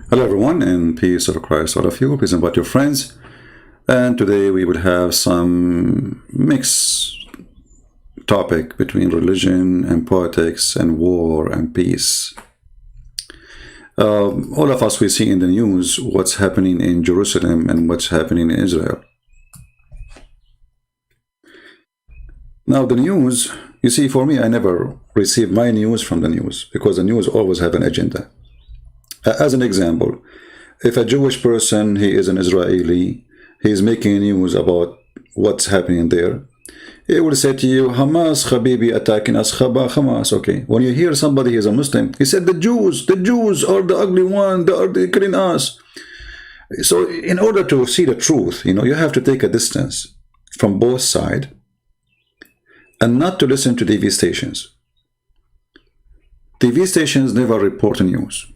Hello everyone, and peace of Christ all of you. Please invite your friends. And today we will have some mixed topic between religion and politics and war and peace. All of us, we see in the news what's happening in Jerusalem and what's happening in Israel. Now the news, you see, for me, I never receive my news from the news because the news always have an agenda. As an example, if a Jewish person, he is an Israeli, he is making news about what's happening there, he will say to you, Hamas, Habibi, attacking us, Hamas, okay. When you hear somebody is a Muslim, he said, the Jews are the ugly one, they are killing us. So in order to see the truth, you have to take a distance from both sides and not to listen to TV stations. TV stations never report news.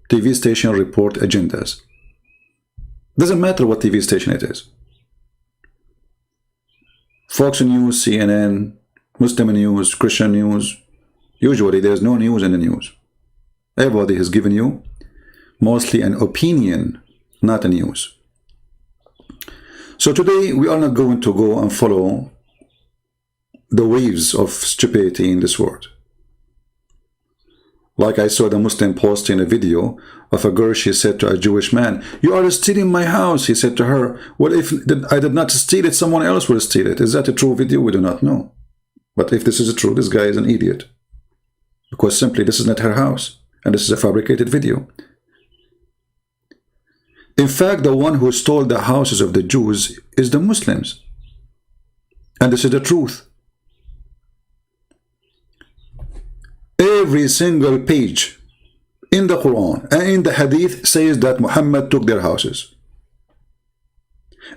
TV station report agendas. Doesn't matter what TV station it is. Fox News, CNN, Muslim news, Christian news. Usually there's no news in the news. Everybody has given you mostly an opinion, not a news. So today we are not going to go and follow the waves of stupidity in this world. Like I saw the Muslim posting a video of a girl, she said to a Jewish man, you are stealing my house. He said to her, well, if I did not steal it, someone else will steal it. Is that a true video? We do not know. But if this is true, this guy is an idiot. Because simply this is not her house. And this is a fabricated video. In fact, the one who stole the houses of the Jews is the Muslims. And this is the truth. Every single page in the Quran and in the Hadith says that Muhammad took their houses.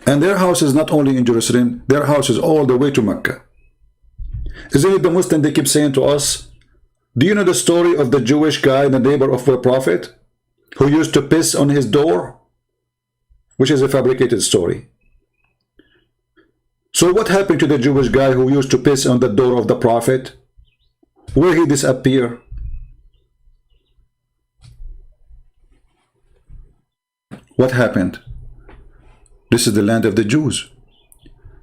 And their house is not only in Jerusalem, their house is all the way to Mecca. Isn't it the Muslim they keep saying to us, do you know the story of the Jewish guy, the neighbor of the Prophet, who used to piss on his door? Which is a fabricated story. So what happened to the Jewish guy who used to piss on the door of the Prophet? Where he disappear? What happened? This is the land of the Jews.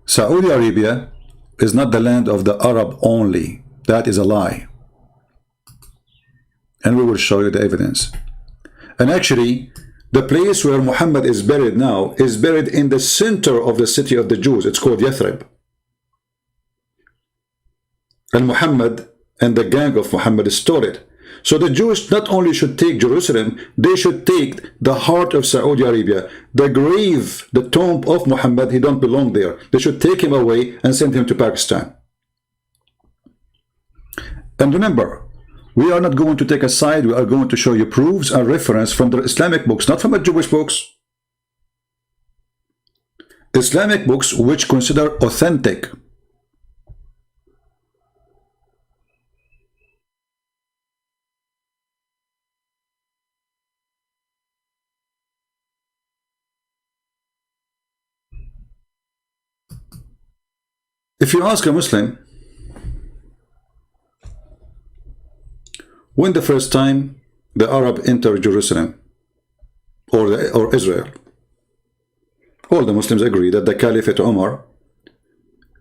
Saudi Arabia is not the land of the Arab only. That is a lie. And we will show you the evidence. And actually, the place where Muhammad is buried now is buried in the center of the city of the Jews. It's called Yathrib. And Muhammad and the gang of Muhammad stole it. So the Jews not only should take Jerusalem, they should take the heart of Saudi Arabia, the grave, the tomb of Muhammad. He don't belong there. They should take him away and send him to Pakistan. And remember, we are not going to take a side. We are going to show you proofs and reference from the Islamic books, not from the Jewish books. Islamic books which consider authentic. If you ask a Muslim, when the first time the Arab entered Jerusalem or Israel, all the Muslims agree that the Caliphate Umar,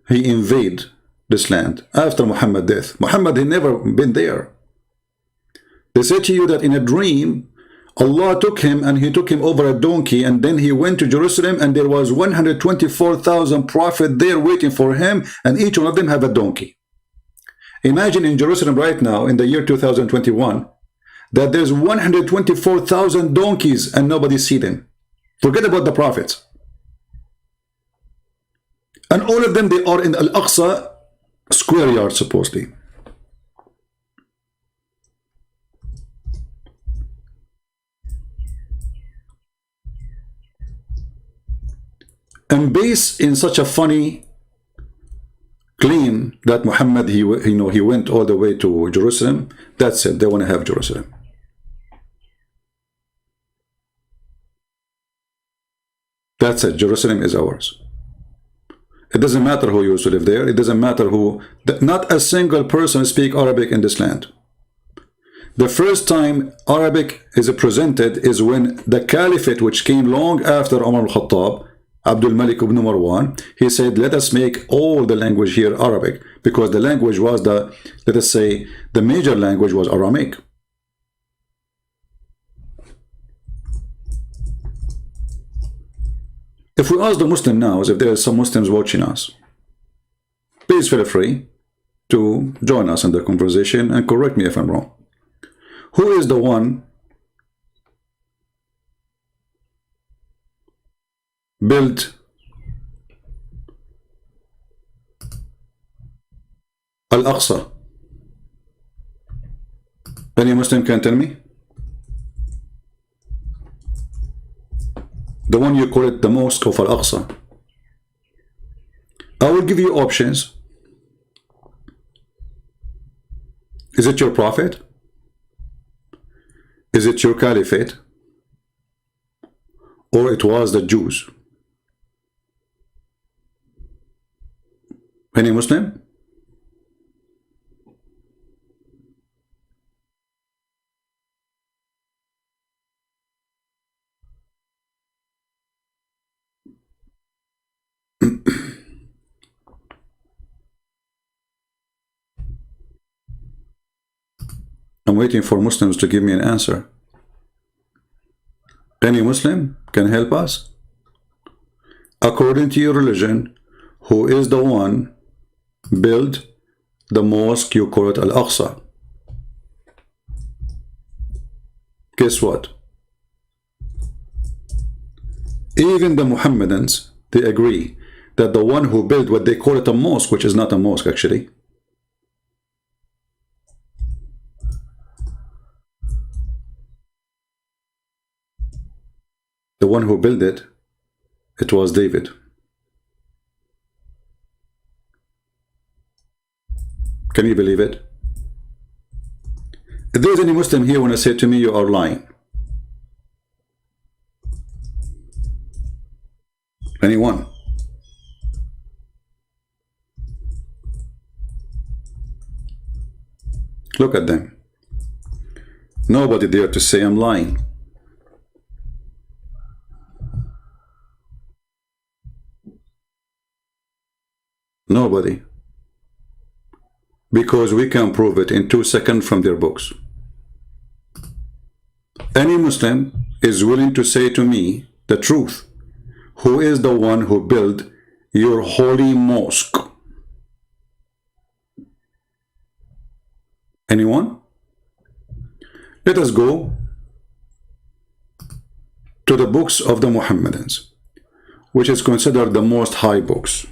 he invaded this land after Muhammad's death. Muhammad had never been there. They say to you that in a dream, Allah took him and he took him over a donkey, and then he went to Jerusalem and there was 124,000 prophets there waiting for him, and each one of them have a donkey. Imagine in Jerusalem right now in the year 2021 that there's 124,000 donkeys and nobody see them. Forget about the prophets. And all of them, they are in Al-Aqsa square yard supposedly. And based in such a funny claim that Muhammad, he went all the way to Jerusalem, that's it, they want to have Jerusalem. That's it, Jerusalem is ours. It doesn't matter who used to live there, it doesn't matter who, not a single person speak Arabic in this land. The first time Arabic is presented is when the caliphate, which came long after Umar al-Khattab, Abdul Malik ibn Marwan, he said, let us make all the language here Arabic, because the language was the, let us say, the major language was Aramaic. If we ask the Muslim now, if there are some Muslims watching us, please feel free to join us in the conversation and correct me if I'm wrong. Who is the one built Al-Aqsa? Any Muslim can tell me? The one you call it the Mosque of Al-Aqsa. I will give you options. Is it your prophet? Is it your caliphate? Or it was the Jews? Any Muslim? I'm waiting for Muslims to give me an answer. Any Muslim can help us? According to your religion, who is the one built the mosque you call it Al-Aqsa? Guess what? Even the Muhammadans, they agree that the one who built what they call it a mosque, which is not a mosque actually, the one who built it, it was David. Can you believe it? If there's any Muslim here, when I say to me, you are lying. Anyone? Look at them. Nobody dare to say I'm lying. Nobody. Because we can prove it in 2 seconds from their books. Any Muslim is willing to say to me the truth. Who is the one who built your holy mosque? Anyone? Let us go to the books of the Muhammadans, which is considered the most high books.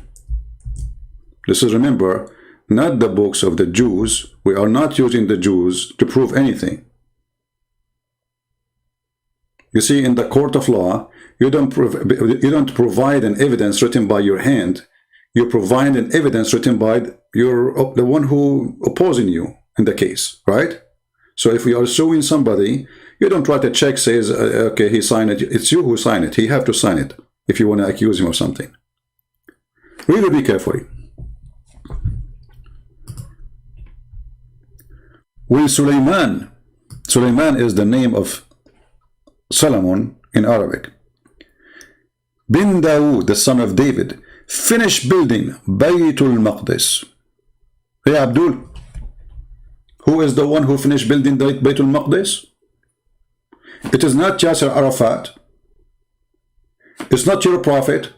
This is, remember, not the books of the Jews. We are not using the Jews to prove anything. You see, in the court of law, you don't provide an evidence written by your hand. You provide an evidence written by the one who opposing you in the case, right? So if we are suing somebody, you don't write a check says, okay, he signed it. It's you who signed it. He have to sign it if you want to accuse him of something. Really be careful. When Sulaiman is the name of Solomon in Arabic, bin Dawood, the son of David, finished building Baytul Maqdis. Hey Abdul, who is the one who finished building the Baytul Maqdis? It is not Yasser Arafat. It's not your prophet.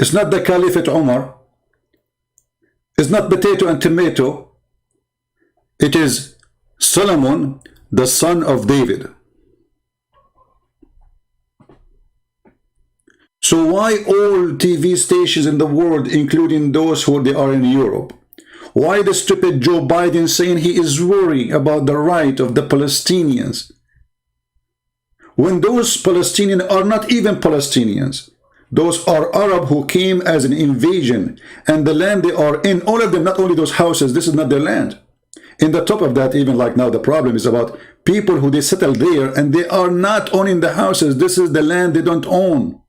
It's not the Caliphate Umar. It's not potato and tomato. It is Solomon, the son of David. So why all TV stations in the world, including those who they are in Europe, why the stupid Joe Biden saying he is worried about the right of the Palestinians, when those Palestinians are not even Palestinians? Those are Arab who came as an invasion, and the land they are in, all of them, not only those houses, this is not their land. In the top of that, even like now, the problem is about people who they settle there and they are not owning the houses. This is the land they don't own.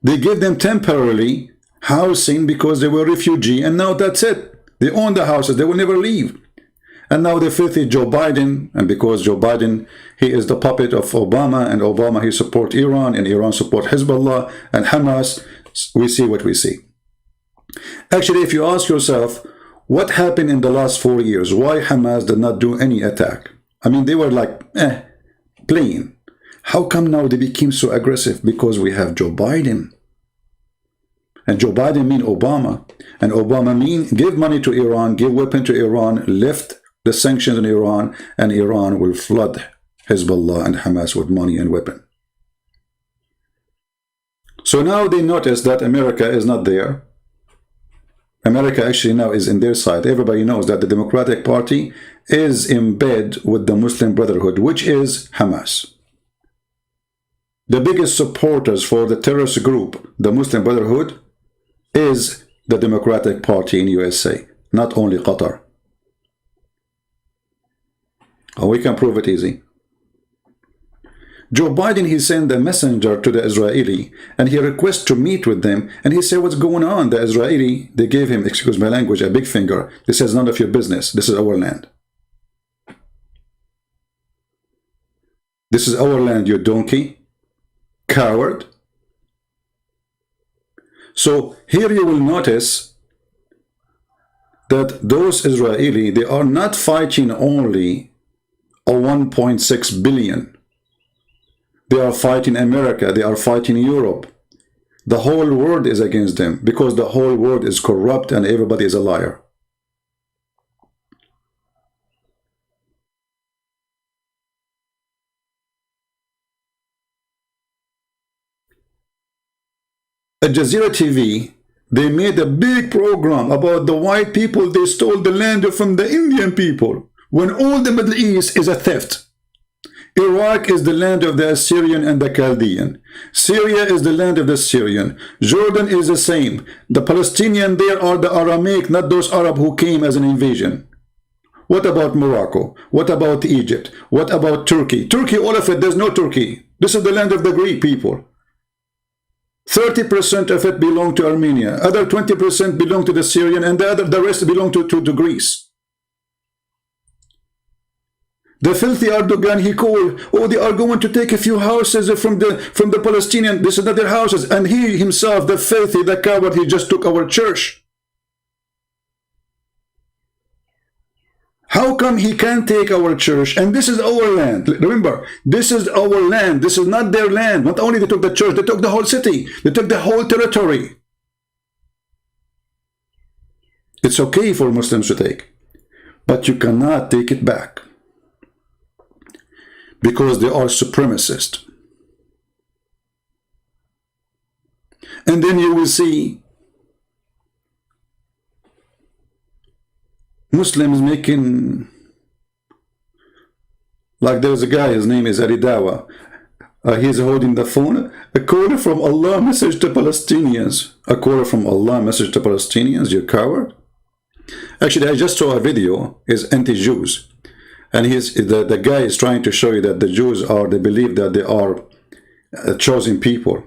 They give them temporarily housing because they were refugee, and now that's it. They own the houses. They will never leave. And now the filthy Joe Biden, and because Joe Biden, he is the puppet of Obama, and Obama, he support Iran, and Iran support Hezbollah and Hamas, we see what we see. Actually, if you ask yourself, what happened in the last 4 years? Why Hamas did not do any attack? I mean, they were like, playing. How come now they became so aggressive? Because we have Joe Biden. And Joe Biden mean Obama. And Obama mean give money to Iran, give weapon to Iran, lift the sanctions on Iran, and Iran will flood Hezbollah and Hamas with money and weapon. So now they notice that America is not there. America actually now is in their side. Everybody knows that the Democratic Party is in bed with the Muslim Brotherhood, which is Hamas. The biggest supporters for the terrorist group, the Muslim Brotherhood, is the Democratic Party in USA, not only Qatar. And we can prove it easy. Joe Biden, he sent a messenger to the Israeli, and he requests to meet with them, and he said, what's going on? The Israeli, they gave him, excuse my language, a big finger. This is none of your business. This is our land. This is our land, you donkey, coward. So here you will notice that those Israeli, they are not fighting only a 1.6 billion. They are fighting America. They are fighting Europe. The whole world is against them because the whole world is corrupt and everybody is a liar. At Jazeera TV, they made a big program about the white people. They stole the land from the Indian people, when all the Middle East is a theft. Iraq is the land of the Assyrian and the Chaldean. Syria is the land of the Syrian. Jordan is the same. The Palestinian there are the Aramaic, not those Arab who came as an invasion. What about Morocco? What about Egypt? What about Turkey? Turkey, all of it, there's no Turkey. This is the land of the Greek people. 30% of it belong to Armenia. Other 20% belong to the Syrian, and the rest belong to Greece. The filthy Erdogan, he called, oh, they are going to take a few houses from the Palestinian. This is not their houses. And he himself, the filthy, the coward, he just took our church. How come he can't take our church? And this is our land. Remember, this is our land. This is not their land. Not only they took the church, they took the whole city. They took the whole territory. It's okay for Muslims to take, but you cannot take it back, because they are supremacists. And then you will see Muslims making, like there's a guy, his name is Aridawa. He's holding the phone. A call from Allah, message to Palestinians. A call from Allah, message to Palestinians, you coward. Actually, I just saw a video, is anti-Jews. And the guy is trying to show you that the Jews are, they believe that they are chosen people.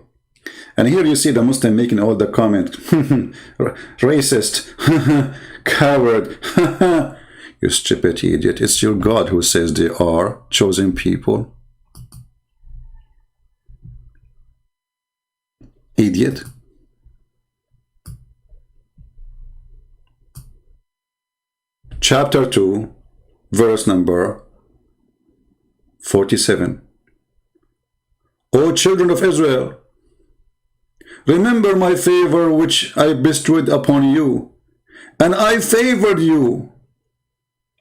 And here you see the Muslim making all the comment, racist, coward, you stupid idiot. It's your God who says they are chosen people. Idiot. Chapter 2. Verse number 47. O children of Israel, remember my favor which I bestowed upon you, and I favored you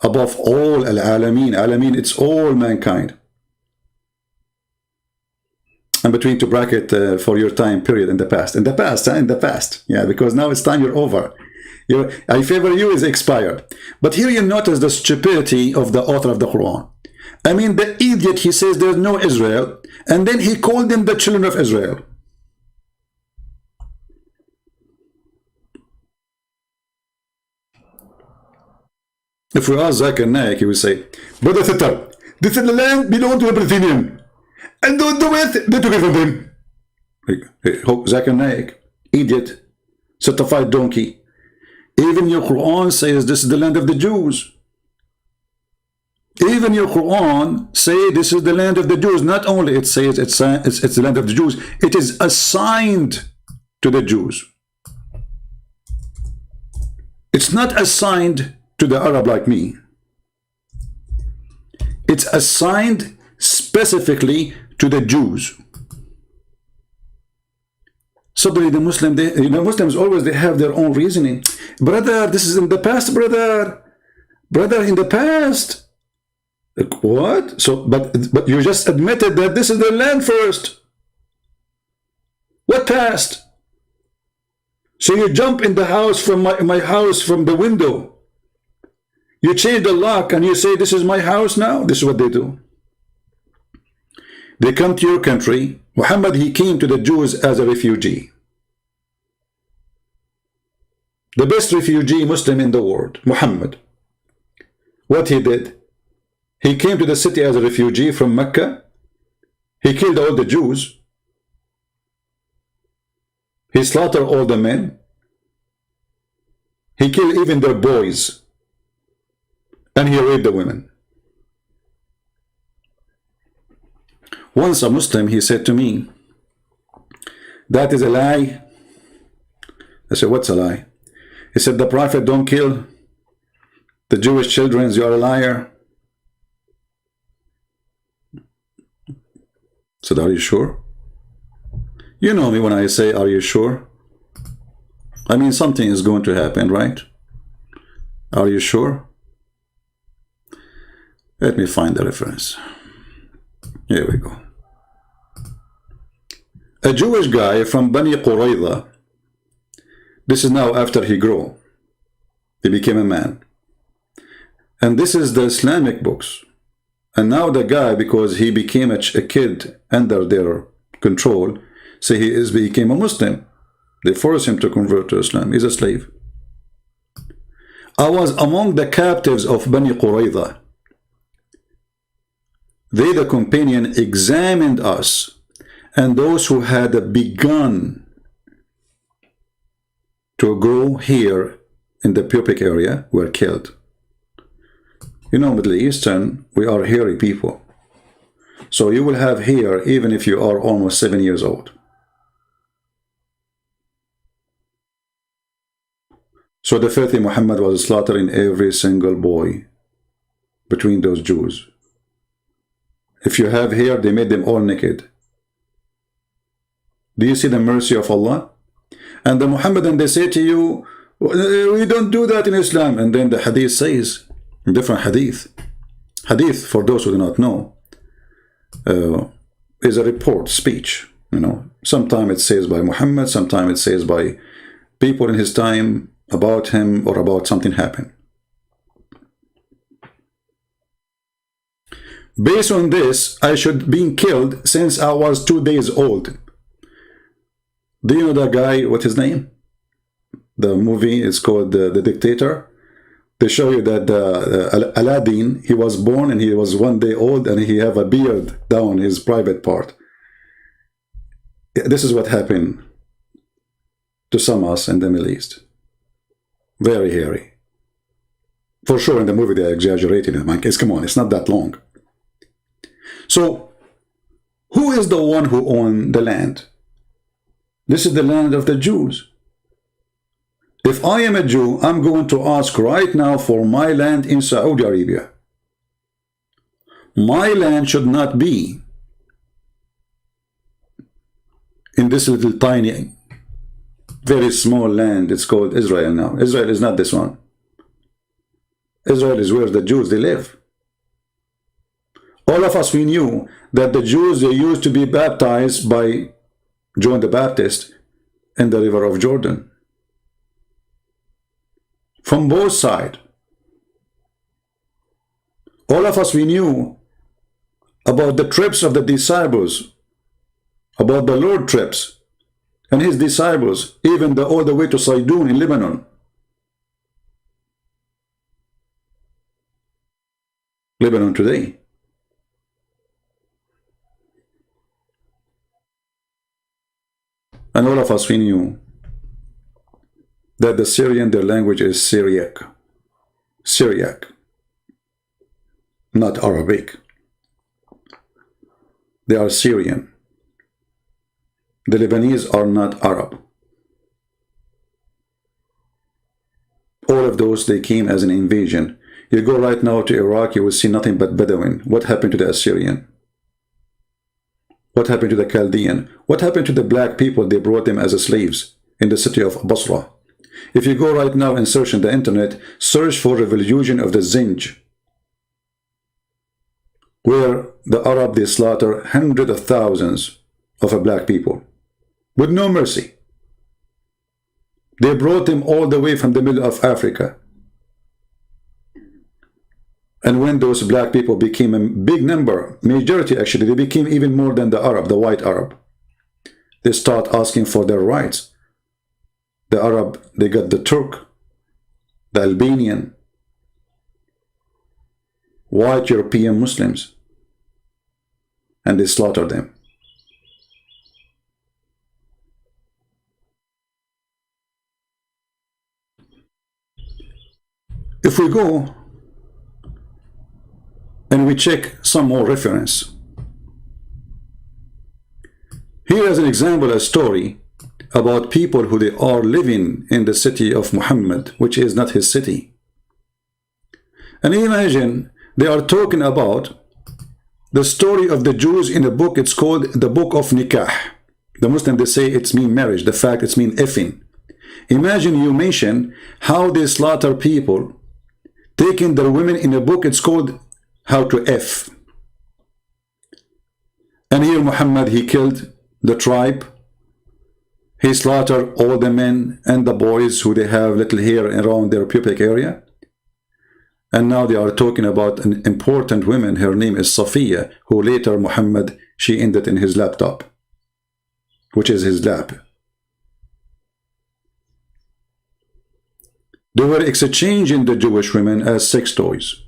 above all al-alamin. Alamin, it's all mankind. And between to bracket for your time period in the past. In the past, in the past. Yeah, because now it's time you're over. I favor you is expired. But here you notice the stupidity of the author of the Quran. I mean, the idiot, he says there's no Israel, and then he called them the children of Israel. If we ask Zakir Naik, he will say, Brother Sitter, this is the land belongs to the Palestinians, and the West, they took it from them. Zakir Naik, idiot, certified donkey. Even your Quran says this is the land of the Jews. Even your Quran say this is the land of the Jews. Not only it says it's the land of the Jews, it is assigned to the Jews. It's not assigned to the Arab like me. It's assigned specifically to the Jews. Suddenly the Muslim, Muslims always, they have their own reasoning. Brother, this is in the past, brother. Brother, in the past. Like, what? So, but you just admitted that this is their land first. What past? So you jump in the house from my house from the window. You change the lock and you say, this is my house now? This is what they do. They come to your country. Muhammad, he came to the Jews as a refugee. The best refugee Muslim in the world, Muhammad. What he did? He came to the city as a refugee from Mecca. He killed all the Jews. He slaughtered all the men. He killed even their boys. And he raped the women. Once a Muslim, he said to me, that is a lie. I said, what's a lie? He said, the Prophet don't kill the Jewish children. You are a liar. I said, are you sure? You know me when I say, are you sure? I mean, something is going to happen, right? Are you sure? Let me find the reference. Here we go. A Jewish guy from Bani Qurayza. This is now after he grew. He became a man. And this is the Islamic books. And now the guy, because he became a kid under their control, so he became a Muslim. They forced him to convert to Islam. He's a slave. I was among the captives of Bani Qurayza. They, the companion, examined us, and those who had begun to grow here in the pubic area were killed. You know, Middle Eastern, we are hairy people. So you will have hair even if you are almost 7 years old. So the filthy Muhammad was slaughtering every single boy between those Jews. If you have hair, they made them all naked. Do you see the mercy of Allah? And the Muhammadan, they say to you, we don't do that in Islam. And then the hadith says, different hadith. Hadith, for those who do not know, is a report, speech. You know, sometimes it says by Muhammad, sometimes it says by people in his time about him or about something happened. Based on this, I should be killed since I was 2 days old. Do you know that guy, what's his name? The movie is called The Dictator. They show you that Aladdin, he was born and he was 1 day old and he have a beard down his private part. This is what happened to some of us in the Middle East. Very hairy. For sure in the movie they exaggerated it. Come on, it's not that long. So, who is the one who owned the land? This is the land of the Jews. If I am a Jew, I'm going to ask right now for my land in Saudi Arabia. My land should not be in this little tiny, very small land. It's called Israel now. Israel is not this one. Israel is where the Jews, they live. All of us, we knew that the Jews, they used to be baptized by John the Baptist in the river of Jordan. From both sides. All of us, we knew about the trips of the disciples, about the Lord trips and his disciples, even all the way to Sidon in Lebanon. Lebanon today. And all of us, we knew that the Syrian, their language is Syriac. Syriac. not Arabic. They are Syrian. The Lebanese are not Arab. All of those, they came as an invasion. You go right now to Iraq, you will see nothing but Bedouin. What happened to the Assyrian? What happened to the Chaldean? What happened to the black people? They brought them as slaves in the city of Basra. If you go right now and search on the internet, search for revolution of the Zinj, where the Arab, they slaughter hundreds of thousands of black people with no mercy. They brought them all the way from the middle of Africa. And when those black people became a big number, majority actually, they became even more than the Arab, the white Arab. They start asking for their rights. The Arab, they got the Turk, the Albanian, white European Muslims, and they slaughtered them. If we go and we check some more reference, here is an example, a story about people who they are living in the city of Muhammad, which is not his city. And imagine they are talking about the story of the Jews in a book. It's called the Book of Nikah. The Muslims, they say it's mean marriage. The fact it's mean effing. Imagine you mention how they slaughter people, taking their women in a book. It's called How to F. And here Muhammad, he killed the tribe. He slaughtered all the men and the boys who they have little hair around their pubic area. And now they are talking about an important woman. Her name is Safiya, who later Muhammad, she ended in his laptop, which is his lap. They were exchanging the Jewish women as sex toys.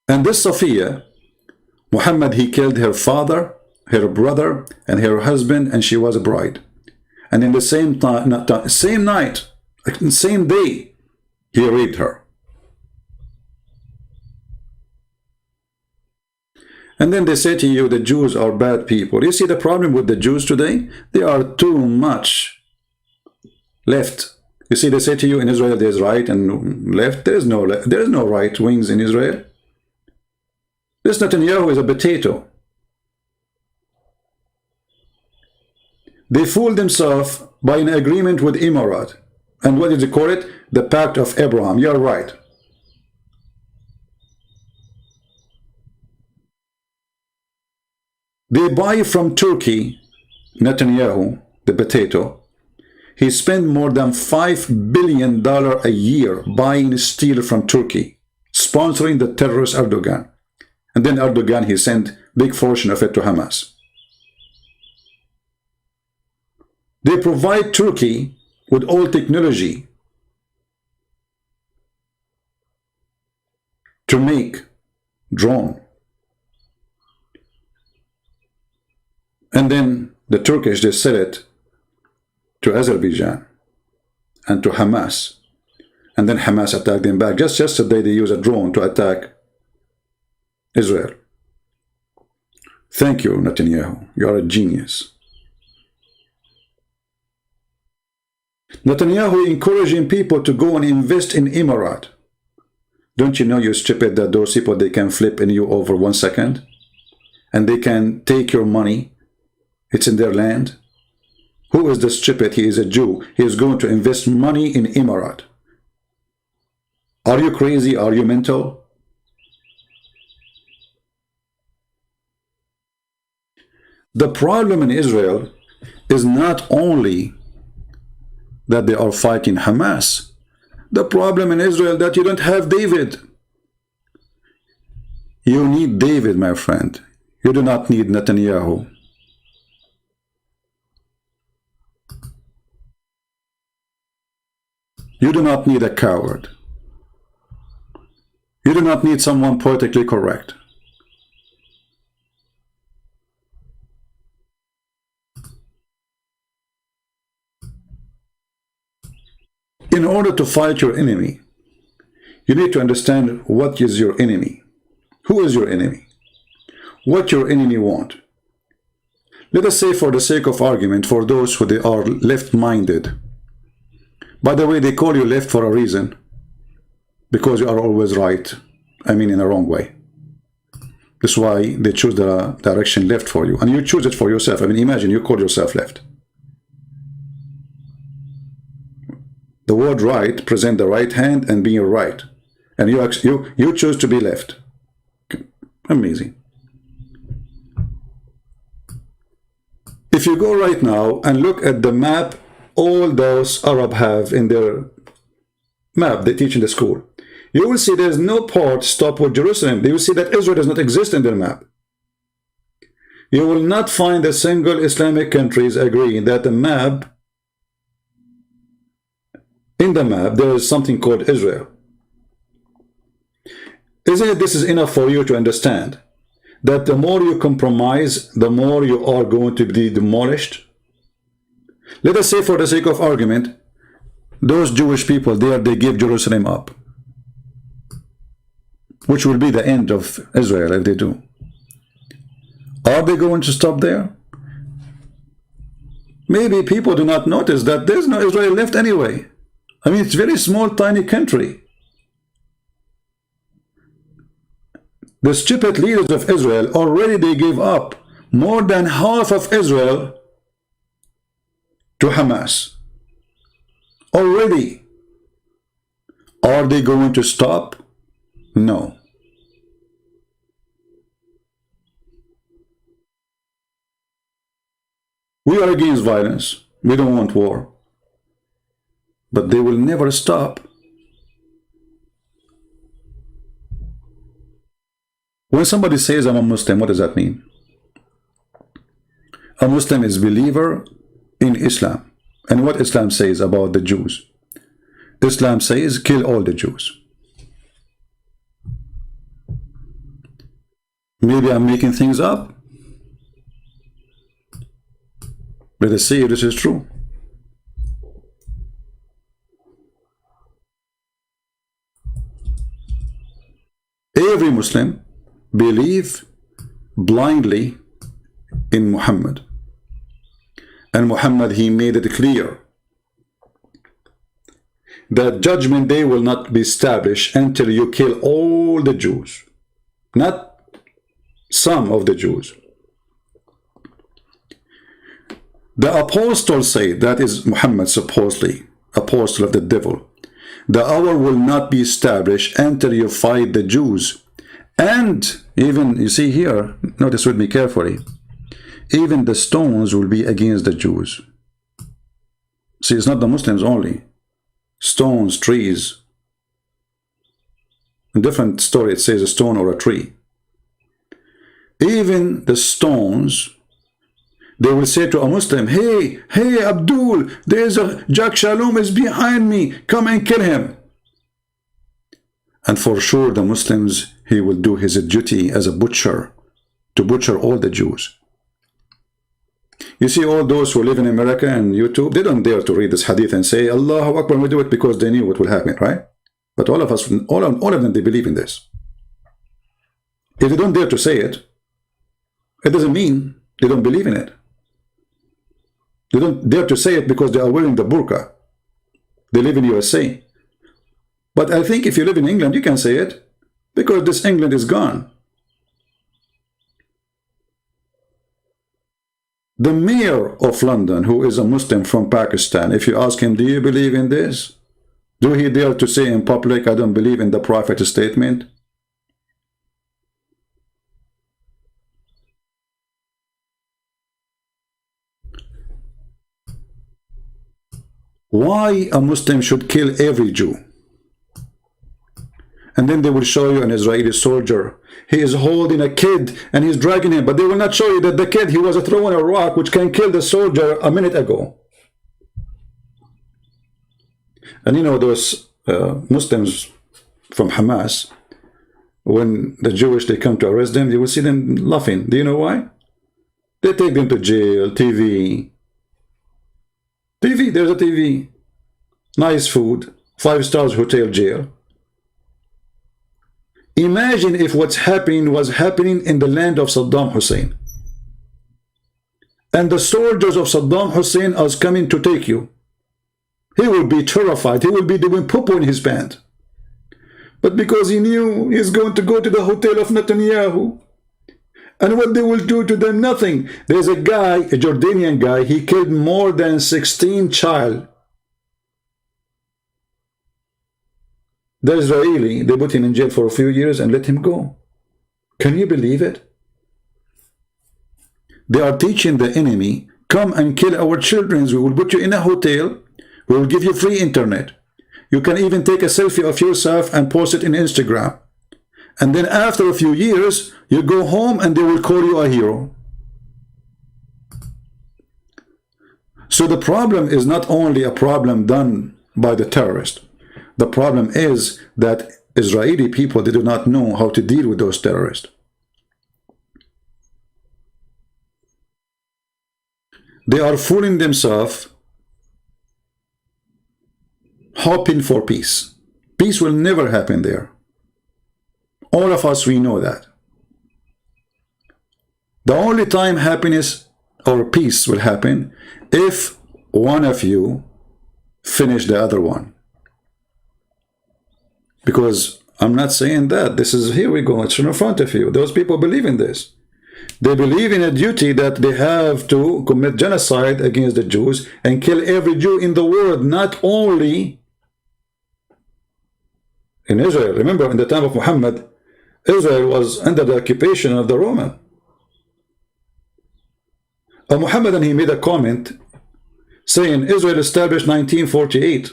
And this Safiya, Muhammad, he killed her father, her brother, and her husband, and she was a bride. And in the same night, same day, he raped her. And then they say to you, the Jews are bad people. You see the problem with the Jews today? They are too much left. You see, they say to you, in Israel there's right and left. There is no right wings in Israel. This Netanyahu is a potato. They fooled themselves by an agreement with Emirat. And what did they call it? The Pact of Abraham. You're right. They buy from Turkey, Netanyahu, the potato. He spent more than $5 billion a year buying steel from Turkey, sponsoring the terrorist Erdogan. And then Erdogan, he sent big portion of it to Hamas. They provide Turkey with all technology to make drone. And then the Turkish, they sell it to Azerbaijan and to Hamas. And then Hamas attacked them back. Just yesterday, they used a drone to attack Israel. Thank you, Netanyahu. You are a genius. Netanyahu encouraging people to go and invest in Emirat. Don't you know, you stupid, that those people, they can flip in you over 1 second? And they can take your money. It's in their land. Who is the stupid? He is a Jew. He is going to invest money in Emirat. Are you crazy? Are you mental? The problem in Israel is not only that they are fighting Hamas. The problem in Israel that you don't have David. You need David, my friend. You do not need Netanyahu. You do not need a coward. You do not need someone politically correct. in order to fight your enemy, you need to understand what is your enemy. Who is your enemy? What your enemy want. Let us say, for the sake of argument, for those who they are left-minded. By the way, they call you left for a reason, because you are always right. I mean, in a wrong way. That's why they choose the direction left for you, and you choose it for yourself. I mean, imagine you call yourself left. The word right present the right hand and being right, and you choose to be left. Amazing. If you go right now and look at the map all those Arab have in their map they teach in the school, you will see there's no part stop with Jerusalem. You will see that Israel does not exist in their map. You will not find a single Islamic countries agree that the map, in the map, there is something called Israel. Isn't it this is enough for you to understand that the more you compromise, the more you are going to be demolished? Let us say, for the sake of argument, those Jewish people there, they give Jerusalem up, which will be the end of Israel if they do. Are they going to stop there? Maybe people do not notice that there's no Israel left anyway. I mean, it's a very small, tiny country. The stupid leaders of Israel, already they gave up more than half of Israel to Hamas. Already. Are they going to stop? No. We are against violence. We don't want war. But they will never stop. When somebody says, I'm a Muslim, what does that mean? A Muslim is a believer in Islam. And what Islam says about the Jews? Islam says, kill all the Jews. Maybe I'm making things up. Let us see if this is true. Every Muslim believe blindly in Muhammad. And Muhammad, he made it clear that judgment day will not be established until you kill all the Jews, not some of the Jews. The apostle said, that is Muhammad supposedly, apostle of the devil, the hour will not be established until you fight the Jews. And even, you see here, notice with me carefully, even the stones will be against the Jews. See, it's not the Muslims only. Stones, trees. In different story, it says a stone or a tree. Even the stones, they will say to a Muslim, hey, Abdul, there's a Jack Shalom is behind me. Come and kill him. And for sure, the Muslims, he will do his duty as a butcher, to butcher all the Jews. You see, all those who live in America and YouTube, they don't dare to read this hadith and say, Allahu Akbar, we do it because they knew what will happen, right? But all of us, all of them, they believe in this. If they don't dare to say it, it doesn't mean they don't believe in it. They don't dare to say it because they are wearing the burqa. They live in USA. But I think if you live in England, you can say it, because this England is gone. The mayor of London, who is a Muslim from Pakistan, if you ask him, do you believe in this? Do he dare to say in public, I don't believe in the Prophet's statement? Why a Muslim should kill every Jew? And then they will show you an Israeli soldier. He is holding a kid and he's dragging him. But they will not show you that the kid, he was throwing a rock which can kill the soldier a minute ago. And you know those Muslims from Hamas, when the Jewish, they come to arrest them, you will see them laughing. Do you know why? They take them to jail, TV. TV, there's a TV. nice food, 5 stars hotel, jail. Imagine if what's happening was happening in the land of Saddam Hussein. And the soldiers of Saddam Hussein are coming to take you. He will be terrified. He will be doing poo-poo in his pants. But because he knew he's going to go to the hotel of Netanyahu, and what they will do to them, nothing. There's a guy, a Jordanian guy, he killed more than 16 child. The Israeli, they put him in jail for a few years and let him go. Can you believe it? They are teaching the enemy, come and kill our children. We will put you in a hotel. We will give you free internet. You can even take a selfie of yourself and post it in Instagram. And then after a few years, you go home and they will call you a hero. So the problem is not only a problem done by the terrorist. The problem is that Israeli people, they do not know how to deal with those terrorists. They are fooling themselves, hoping for peace. Peace will never happen there. All of us, we know that. The only time happiness or peace will happen if one of you finish the other one. Because I'm not saying that. This is, here we go, it's in front of you. Those people believe in this. They believe in a duty that they have to commit genocide against the Jews and kill every Jew in the world, not only in Israel. Remember, in the time of Muhammad, Israel was under the occupation of the Roman. Muhammad, he made a comment saying, Israel established 1948.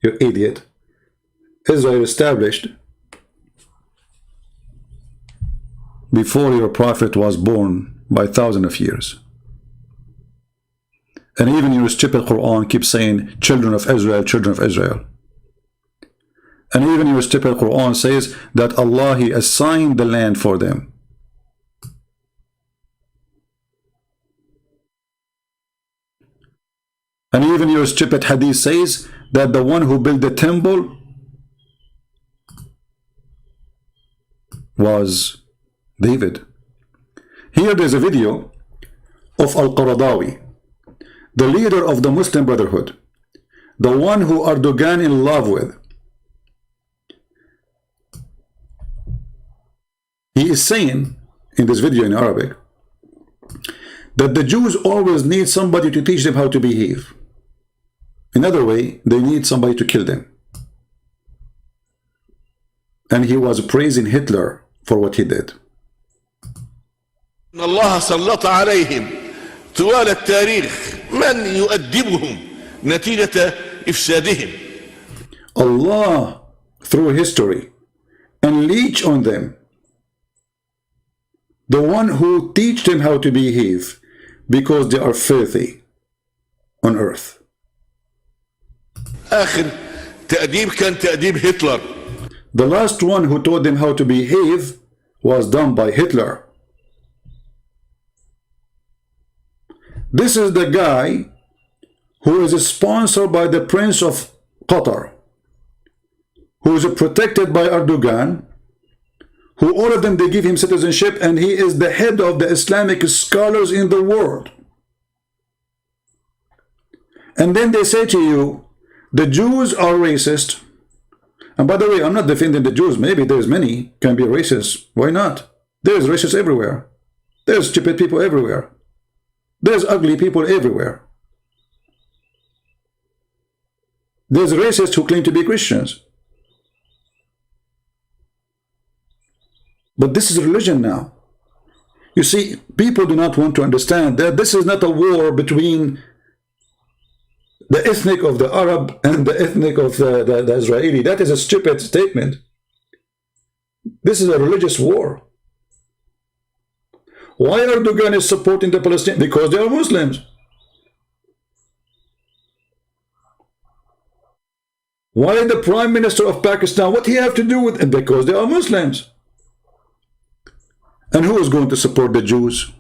You idiot. Israel established before your prophet was born by thousands of years. And even your stupid Quran keeps saying, children of Israel, children of Israel. And even your stupid Quran says that Allah, He assigned the land for them. And even your stupid Hadith says that the one who built the temple was David. Here there's a video of Al-Qaradawi, the leader of the Muslim Brotherhood, the one who Erdogan in love with. He is saying in this video in Arabic that the Jews always need somebody to teach them how to behave. In other way, they need somebody to kill them. And he was praising Hitler for what he did. الله سلط عليهم طوال التاريخ من يؤدبهم نتيجة إفسادهم. Allah, through history, unleash on them the one who teach them how to behave, because they are filthy on earth. آخر تأديب كان تأديب هتلر. The last one who taught them how to behave was done by Hitler. This is the guy who is sponsored by the Prince of Qatar, who is protected by Erdogan, who all of them, they give him citizenship, and he is the head of the Islamic scholars in the world. And then they say to you, the Jews are racist. And by the way, I'm not defending the Jews. Maybe there's many can be racist. Why not? There's racists everywhere. There's stupid people everywhere. There's ugly people everywhere. There's racists who claim to be Christians. But this is religion now. You see, people do not want to understand that this is not a war between the ethnic of the Arab and the ethnic of the Israeli. That is a stupid statement. This is a religious war. Why Erdogan is supporting the Palestinians? Because they are Muslims. Why the Prime Minister of Pakistan? What he have to do with it? Because they are Muslims. And who is going to support the Jews?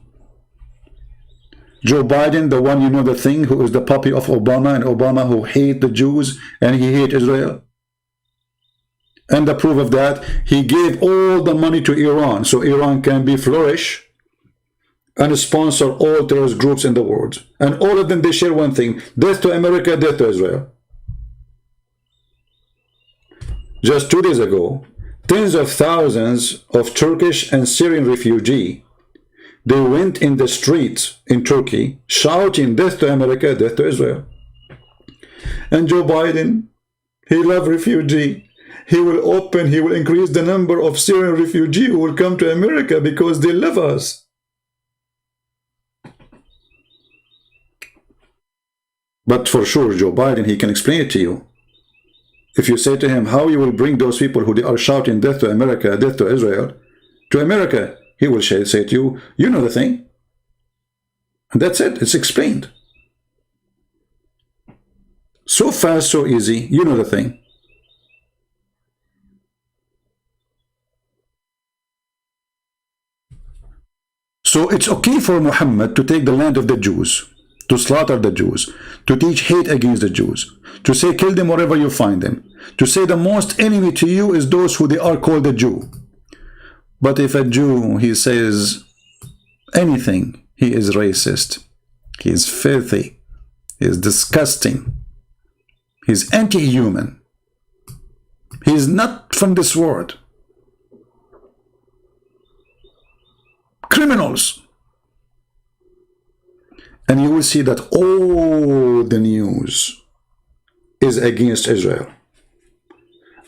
Joe Biden, the one, you know, the thing, who is the puppy of Obama, and Obama who hate the Jews and he hate Israel. And the proof of that, he gave all the money to Iran so Iran can be flourish and sponsor all terrorist groups in the world. And all of them, they share one thing: death to America, death to Israel. Just 2 days ago, tens of thousands of Turkish and Syrian refugees, they went in the streets in Turkey shouting death to America, death to Israel. And Joe Biden, he loves refugees. He will increase the number of Syrian refugees who will come to America because they love us. But for sure, Joe Biden, he can explain it to you. If you say to him how you will bring those people who are shouting death to America, death to Israel, to America, he will say to you, you know the thing. And that's it. It's explained. So fast, so easy. You know the thing. So it's okay for Muhammad to take the land of the Jews, to slaughter the Jews, to teach hate against the Jews, to say kill them wherever you find them, to say the most enemy to you is those who they are called a Jew. But if a Jew, he says anything, he is racist, he is filthy, he is disgusting, he is anti-human, he is not from this world. Criminals. And you will see that all the news is against Israel.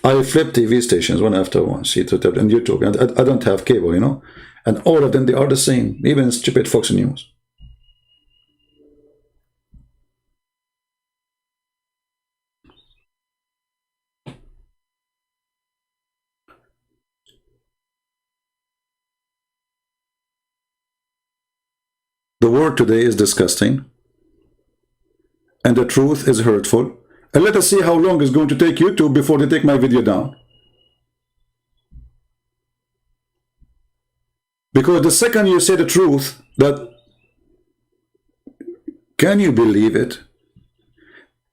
I flip TV stations one after one, see, and YouTube, and I don't have cable, you know, and all of them, they are the same, even stupid Fox News. The word today is disgusting, and the truth is hurtful. And let us see how long it's going to take YouTube before they take my video down. Because the second you say the truth, that, can you believe it?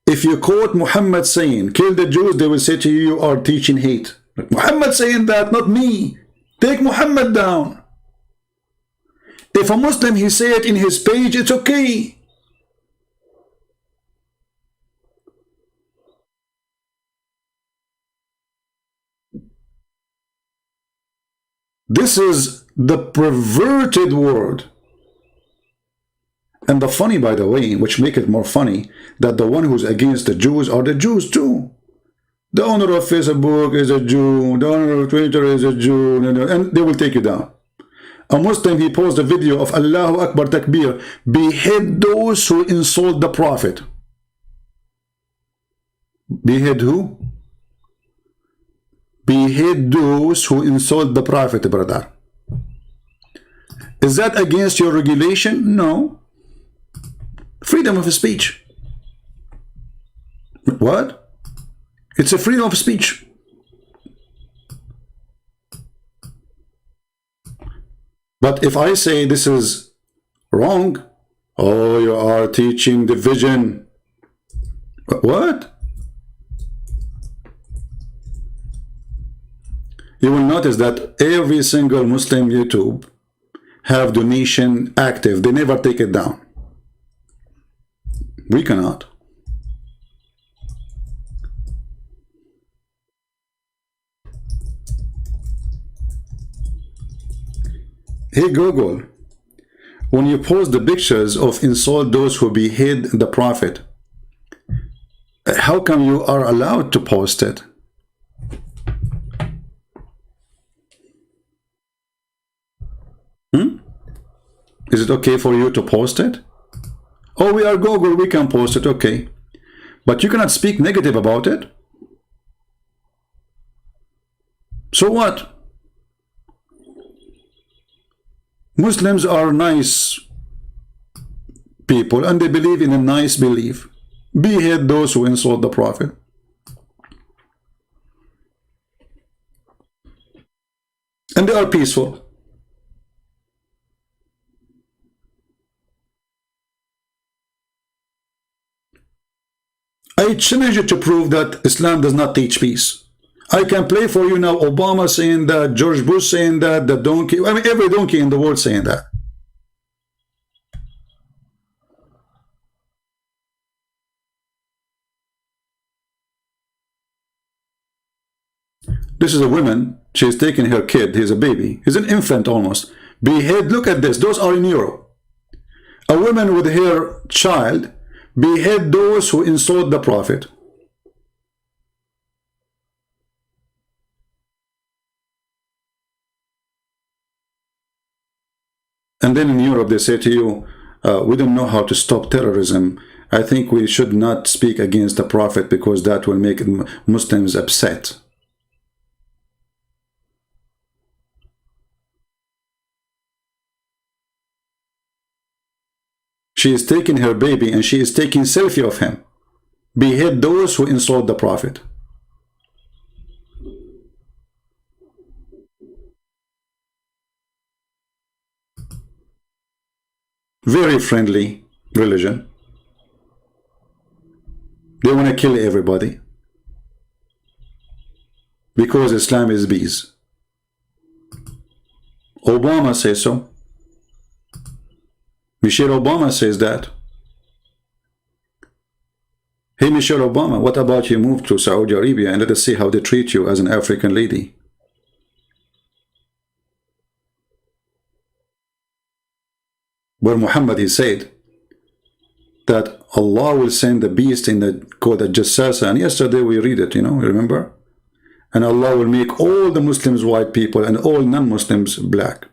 If you quote Muhammad saying, kill the Jews, they will say to you, you are teaching hate. Muhammad saying that, not me. Take Muhammad down. If a Muslim, he say it in his page, it's okay. This is the perverted word. And the funny, by the way, which make it more funny, that the one who's against the Jews are the Jews too. The owner of Facebook is a Jew, the owner of Twitter is a Jew, and they will take you down. A Muslim, he posted a video of Allahu Akbar Takbir, behead those who insult the Prophet. Behead who? Behead those who insult the Prophet, brother. Is that against your regulation? No. Freedom of speech. What? It's a freedom of speech. But if I say this is wrong, oh, you are teaching division. What? You will notice that every single Muslim YouTube have donation active. They never take it down. We cannot. Hey Google, when you post the pictures of insult those who behead the Prophet, how come you are allowed to post it? Is it okay for you to post it? Oh, we are Google, we can post it, okay. But you cannot speak negative about it. So what? Muslims are nice people and they believe in a nice belief. Behead those who insult the Prophet. And they are peaceful. I challenge you to prove that Islam does not teach peace. I can play for you now Obama saying that, George Bush saying that, the donkey, I mean every donkey in the world saying that. This is a woman, she's taking her kid, he's a baby, he's an infant almost. Behead, look at this, those are in Europe. A woman with her child behead those who insult the Prophet. And then in Europe they say to you, we don't know how to stop terrorism. I think we should not speak against the Prophet because that will make Muslims upset. She is taking her baby and she is taking selfie of him. Behead those who insult the Prophet. Very friendly religion. They want to kill everybody because Islam is bees. Obama says so. Michelle Obama says that. Hey Michelle Obama, what about you move to Saudi Arabia and let us see how they treat you as an African lady? Where Muhammad, he said that Allah will send the beast in the called the Jassasa, and yesterday we read it, you know, remember? And Allah will make all the Muslims white people and all non-Muslims black.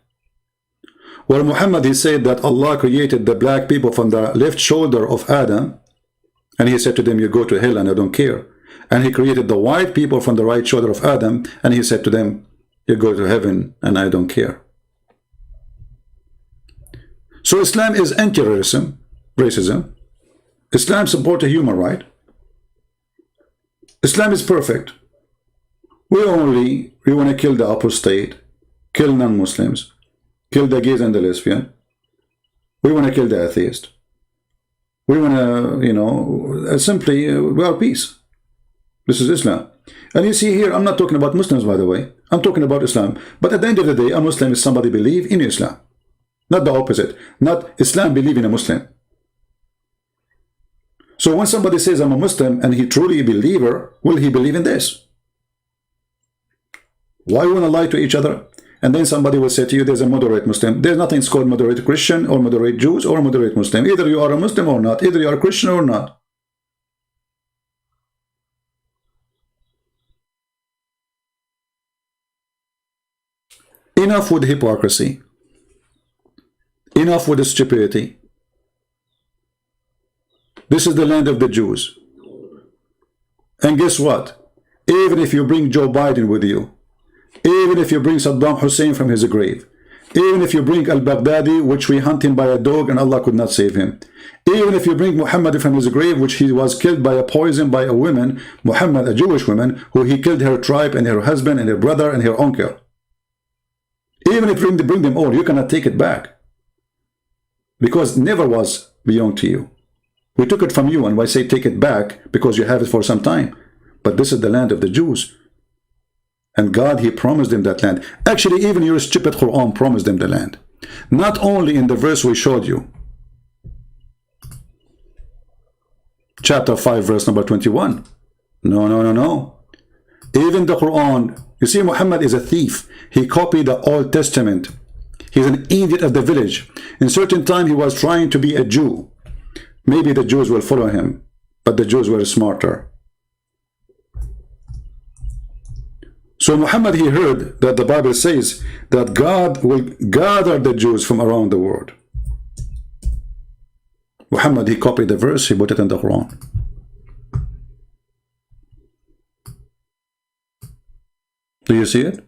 Well, Muhammad, he said that Allah created the black people from the left shoulder of Adam, and he said to them, you go to hell and I don't care. And he created the white people from the right shoulder of Adam, and he said to them, you go to heaven and I don't care. So Islam is anti-racism, racism. Islam supports human right. Islam is perfect. We want to kill the apostate, kill non-Muslims, kill the gays and the lesbian. We want to kill the atheist. We want to, you know, simply, we are peace. This is Islam. And you see here, I'm not talking about Muslims, by the way. I'm talking about Islam. But at the end of the day, a Muslim is somebody believe in Islam. Not the opposite. Not Islam believe in a Muslim. So when somebody says, I'm a Muslim, and he truly a believer, will he believe in this? Why want to lie to each other? And then somebody will say to you, there's a moderate Muslim. There's nothing called moderate Christian or moderate Jews or moderate Muslim. Either you are a Muslim or not. Either you are a Christian or not. Enough with hypocrisy. Enough with the stupidity. This is the land of the Jews. And guess what? Even if you bring Joe Biden with you, even if you bring Saddam Hussein from his grave, even if you bring al-Baghdadi, which we hunt him by a dog and Allah could not save him, even if you bring Muhammad from his grave, which he was killed by a poison by a woman, Muhammad, a Jewish woman, who he killed her tribe and her husband and her brother and her uncle. Even if you bring them all, you cannot take it back. Because it never was belong to you. We took it from you, and why say take it back? Because you have it for some time. But this is the land of the Jews. And God, he promised them that land. Actually, even your stupid Quran promised them the land. Not only in the verse we showed you. Chapter 5, verse number 21. No. Even the Quran. You see, Muhammad is a thief. He copied the Old Testament. He's an idiot of the village. In certain time, he was trying to be a Jew. Maybe the Jews will follow him. But the Jews were smarter. So Muhammad, he heard that the Bible says that God will gather the Jews from around the world. Muhammad, he copied the verse, he put it in the Quran. Do you see it?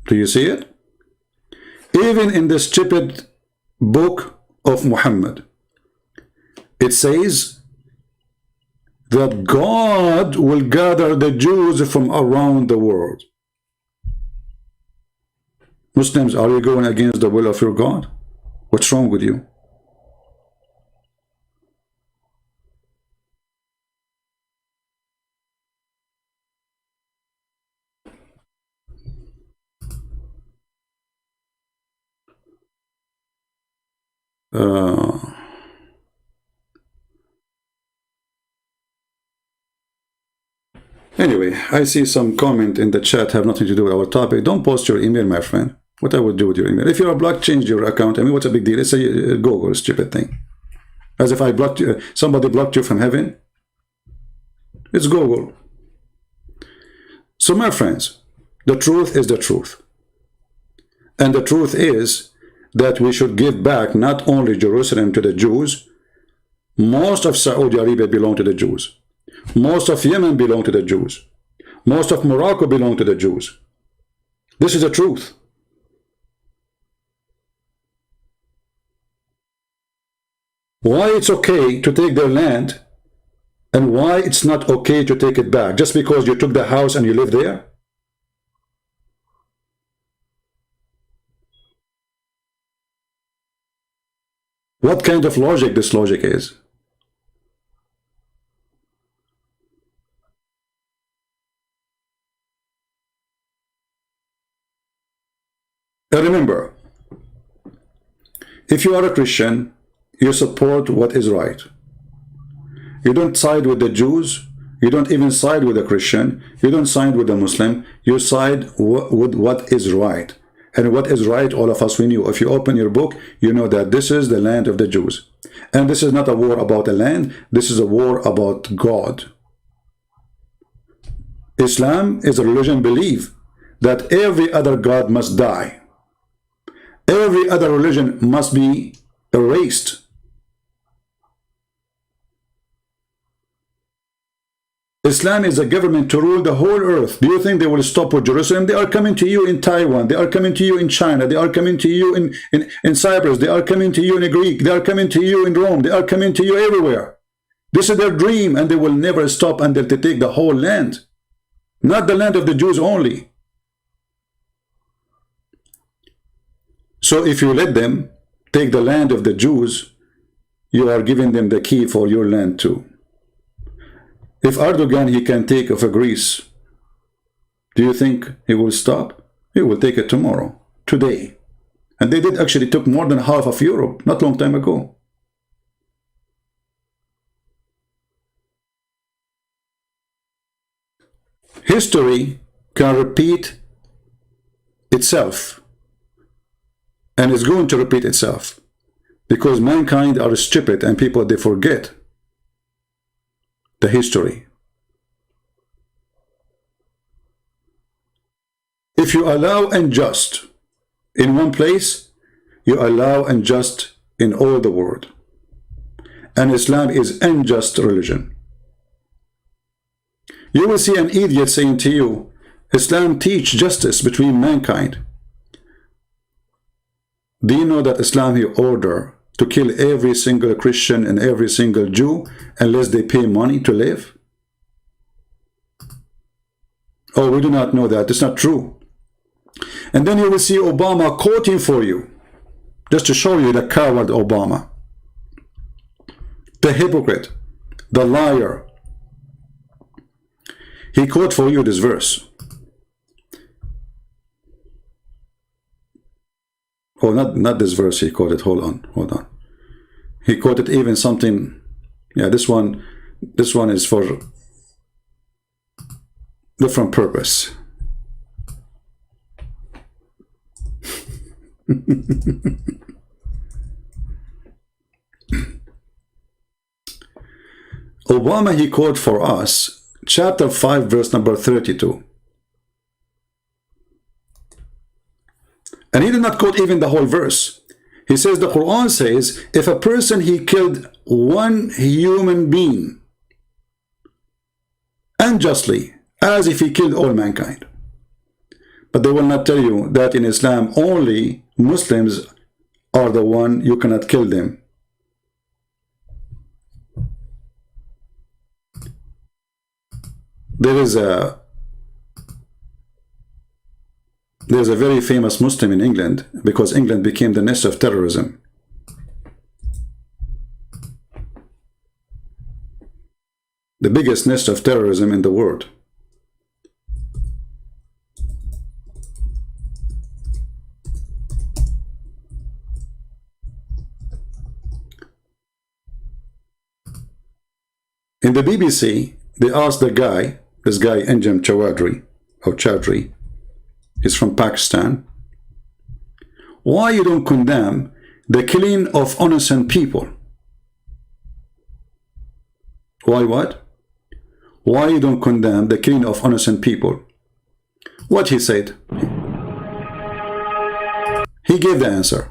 Do you see it? Even in the stupid book of Muhammad, it says that God will gather the Jews from around the world. Muslims, are you going against the will of your God? What's wrong with you? Anyway, I see some comment in the chat have nothing to do with our topic. Don't post your email, my friend. What I would do with your email? If you're blocked, change your account. I mean, what's a big deal? It's a Google stupid thing. As if I blocked you, somebody blocked you from heaven. It's Google. So, my friends, the truth is the truth. And the truth is that we should give back not only Jerusalem to the Jews. Most of Saudi Arabia belong to the Jews. Most of Yemen belong to the Jews. Most of Morocco belong to the Jews. This is the truth. Why it's okay to take their land and why it's not okay to take it back just because you took the house and you live there? What kind of logic this logic is? And remember, if you are a Christian, you support what is right. You don't side with the Jews. You don't even side with a Christian. You don't side with a Muslim. You side with what is right. And what is right, all of us, we knew. If you open your book, you know that this is the land of the Jews. And this is not a war about a land. This is a war about God. Islam is a religion believe that every other God must die. Every other religion must be erased. Islam is a government to rule the whole earth. Do you think they will stop with Jerusalem? They are coming to you in Taiwan. They are coming to you in China. They are coming to you in Cyprus. They are coming to you in Greek. They are coming to you in Rome. They are coming to you everywhere. This is their dream, and they will never stop until they take the whole land. Not the land of the Jews only. So if you let them take the land of the Jews, you are giving them the key for your land too. If Erdogan, he can take over Greece, do you think he will stop? He will take it tomorrow, today. And they did actually took more than half of Europe, not long time ago. History can repeat itself. And it's going to repeat itself. Because mankind are stupid and people, they forget the history. If you allow unjust in one place, you allow unjust in all the world. And Islam is unjust religion. You will see an idiot saying to you, Islam teach justice between mankind. Do you know that Islam he order to kill every single Christian and every single Jew unless they pay money to live? Oh, we do not know that. It's not true. And then you will see Obama quoting for you, just to show you the coward Obama, the hypocrite, the liar. He quote for you this verse. Oh, not this verse he quoted. Hold on. He quoted even something. Yeah, this one is for different purpose. Obama, he quote for us chapter 5 verse number 32. And he did not quote even the whole verse. He says the Quran says if a person he killed one human being unjustly, as if he killed all mankind. But they will not tell you that in Islam only Muslims are the one you cannot kill them. There's a very famous Muslim in England, because England became the nest of terrorism. the biggest nest of terrorism in the world. In the BBC, they asked the guy, this guy Anjem Chaudhry, he's from Pakistan, why you don't condemn the killing of innocent people? Why what? Why you don't condemn the killing of innocent people? What he said? He gave the answer.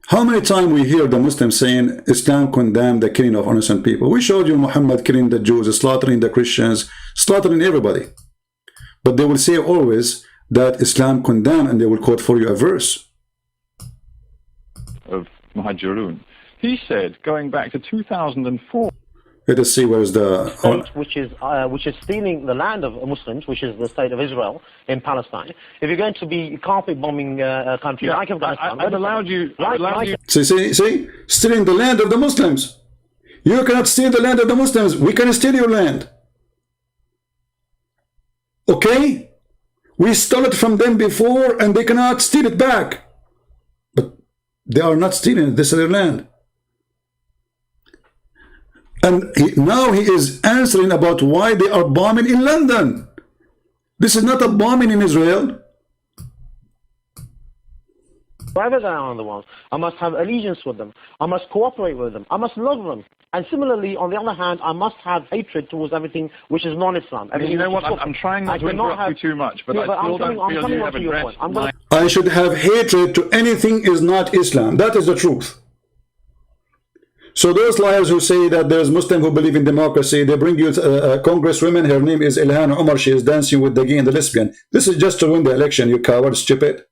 How many times we hear the Muslims saying Islam condemned the killing of innocent people? We showed you Muhammad killing the Jews, slaughtering the Christians, slaughtering everybody. But they will say always that Islam condemned, and they will quote for you a verse. Of Muhajirun. He said, going back to 2004. Let us see where's the state which is stealing the land of Muslims, which is the state of Israel in Palestine. If you're going to be carpet bombing a country like Afghanistan, I've allowed you. See, stealing the land of the Muslims. You cannot steal the land of the Muslims. We can steal your land. Okay? We stole it from them before, and they cannot steal it back. But they are not stealing it. This is their land. And now he is answering about why they are bombing in London. This is not a bombing in Israel. Wherever they are in the world, I must have allegiance with them. I must cooperate with them. I must love them. And similarly, on the other hand, I must have hatred towards everything which is non-Islam. You know what? I'm trying not to interrupt you too much, but I still don't feel you have addressed my... I should have hatred to anything is not Islam. That is the truth. So those liars who say that there's Muslims who believe in democracy, they bring you a congresswoman, her name is Ilhan Omar, she is dancing with the gay and the lesbian. This is just to win the election, you coward, stupid.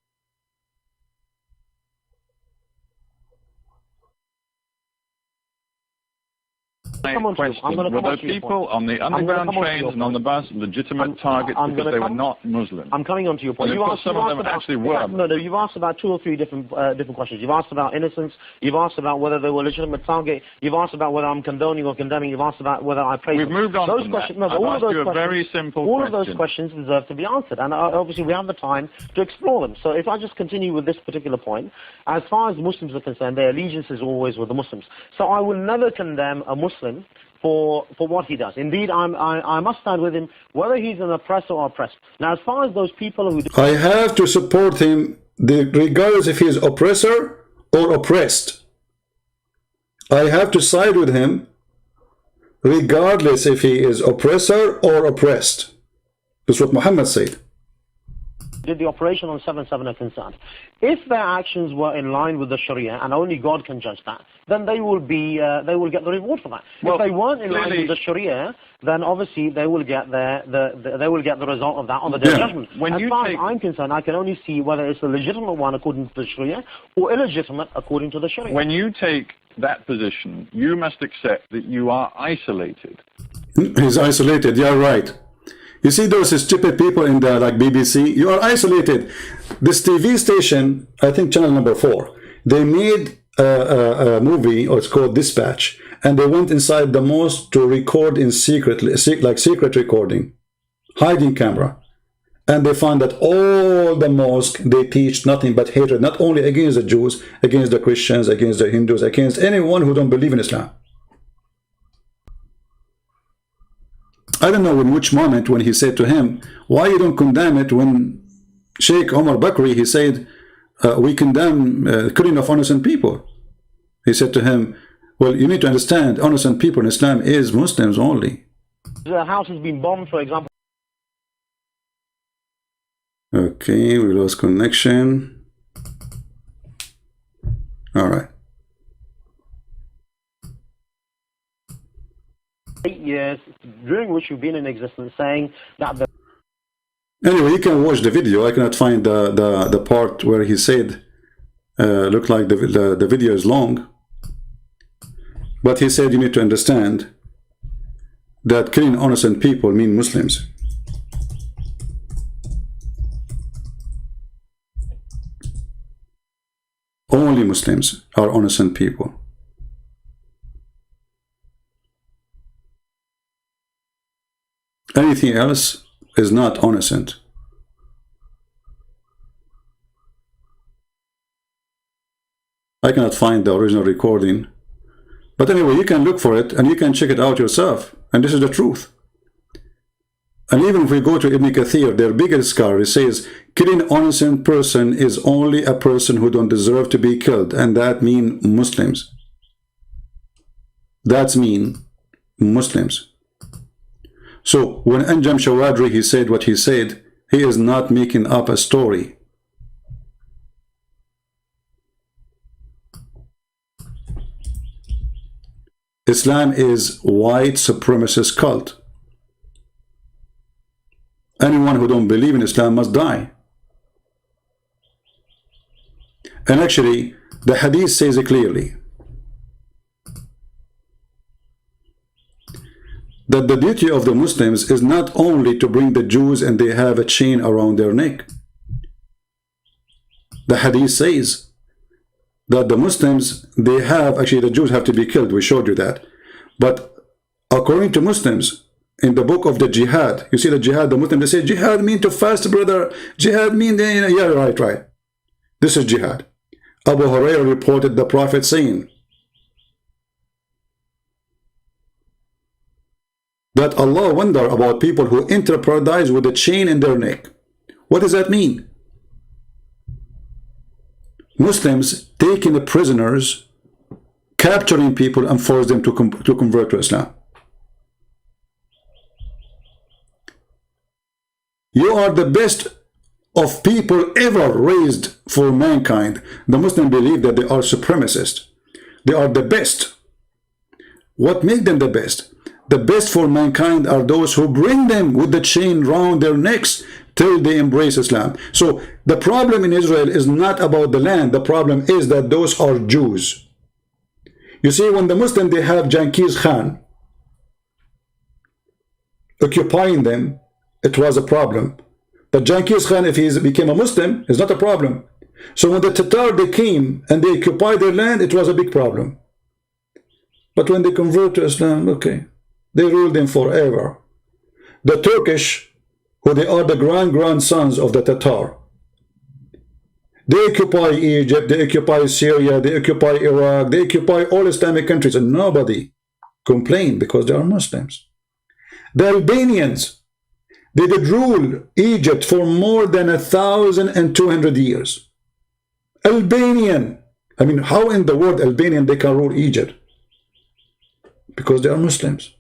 Were the people on the underground trains and on the bus legitimate targets because they were not Muslim? I'm coming on to your point. Some of them actually were. No, you've asked about 2 or 3 different questions. You've asked about innocence. You've asked about whether they were legitimate target. You've asked about whether I'm condoning or condemning. You've asked about whether I praise them. We've moved on those from questions, that. No, all of those questions, very simple all of those questions deserve to be answered, and obviously we have the time to explore them. So if I just continue with this particular point, as far as Muslims are concerned, their allegiance is always with the Muslims. So I will never condemn a Muslim for what he does. Indeed, I must stand with him, whether he's an oppressor or oppressed. Now, as far as those people who... I have to support him regardless if he is oppressor or oppressed. I have to side with him regardless if he is oppressor or oppressed. That's what Muhammad said. Did the operation on 7/7 are concerned. If their actions were in line with the Sharia, and only God can judge that, then they will get the reward for that. Well, if they weren't in line with the Sharia, then obviously they will get the result of that on the Day of Judgment. As far as I'm concerned, I can only see whether it's a legitimate one according to the Sharia or illegitimate according to the Sharia. When you take that position, you must accept that you are isolated. He's isolated. You're right. You see those stupid people in the BBC, you are isolated. This TV station, I think channel number 4, they made a movie, or it's called Dispatch, and they went inside the mosque to record in secret, like secret recording, hiding camera. And they found that all the mosque, they teach nothing but hatred, not only against the Jews, against the Christians, against the Hindus, against anyone who don't believe in Islam. I don't know in which moment when he said to him, why you don't condemn it, when Sheikh Omar Bakri, he said, we condemn killing of innocent people. He said to him, well, you need to understand, innocent people in Islam is Muslims only. The house has been bombed, for example. Okay, we lost connection. All right. 8 years during which you've been in existence, saying that the... Anyway, you can watch the video. I cannot find the part where he said, look like the video is long, but he said you need to understand that killing innocent people mean Muslims. Only Muslims are innocent people. Anything else is not innocent. I cannot find the original recording. But anyway, you can look for it and you can check it out yourself. And this is the truth. And even if we go to Ibn Kathir, their biggest scholar, he says, killing an innocent person is only a person who don't deserve to be killed. And that means Muslims. That's mean Muslims. So when Anjam Shawadri, he said what he said, he is not making up a story. Islam is white supremacist cult. Anyone who don't believe in Islam must die. And actually, the hadith says it clearly, that the duty of the Muslims is not only to bring the Jews and they have a chain around their neck. The hadith says that the Muslims, they have, actually the Jews have to be killed, we showed you that. But according to Muslims, in the book of the jihad, you see the jihad, the Muslims, they say jihad mean to fast, brother. Jihad mean, yeah, right. This is jihad. Abu Hurairah reported the Prophet saying that Allah wonder about people who enter paradise with a chain in their neck. What does that mean? Muslims taking the prisoners, capturing people and force them to convert to Islam. You are the best of people ever raised for mankind. The Muslims believe that they are supremacists. They are the best. What makes them the best? The best for mankind are those who bring them with the chain round their necks till they embrace Islam. So the problem in Israel is not about the land. The problem is that those are Jews. You see, when the Muslims, they have Genghis Khan occupying them, it was a problem. But Genghis Khan, if he became a Muslim, is not a problem. So when the Tatar, they came and they occupied their land, it was a big problem. But when they convert to Islam, okay, they ruled them forever. The Turkish, who they are the grandsons of the Tatar, they occupy Egypt, they occupy Syria, they occupy Iraq, they occupy all Islamic countries, and nobody complained because they are Muslims. The Albanians, they did rule Egypt for more than 1,200 years. Albanian, I mean, how in the world Albanian they can rule Egypt? Because they are Muslims.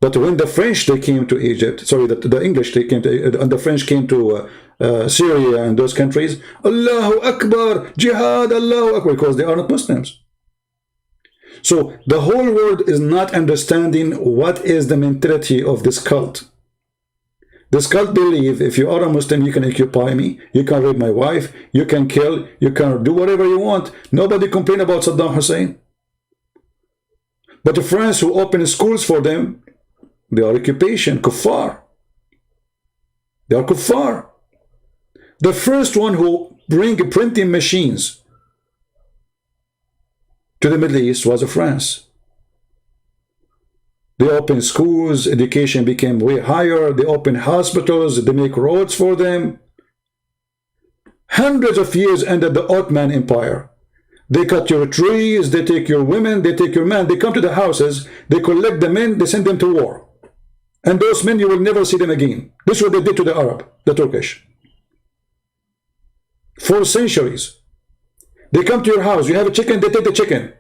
But when the French, they came to Egypt, sorry, the English, they came to, and the French came to Syria and those countries, Allahu Akbar, Jihad, Allahu Akbar, because they are not Muslims. So the whole world is not understanding what is the mentality of this cult. This cult believe if you are a Muslim, you can occupy me, you can rape my wife, you can kill, you can do whatever you want. Nobody complain about Saddam Hussein. But the France who open schools for them, they are occupation, kuffar. They are kuffar. The first one who bring printing machines to the Middle East was France. They opened schools, education became way higher, they opened hospitals, they make roads for them. Hundreds of years under the Ottoman Empire. They cut your trees, they take your women, they take your men, they come to the houses, they collect the men, they send them to war. And those men, you will never see them again. This is what they did to the Arab, the Turkish. For centuries. They come to your house, you have a chicken, they take the chicken.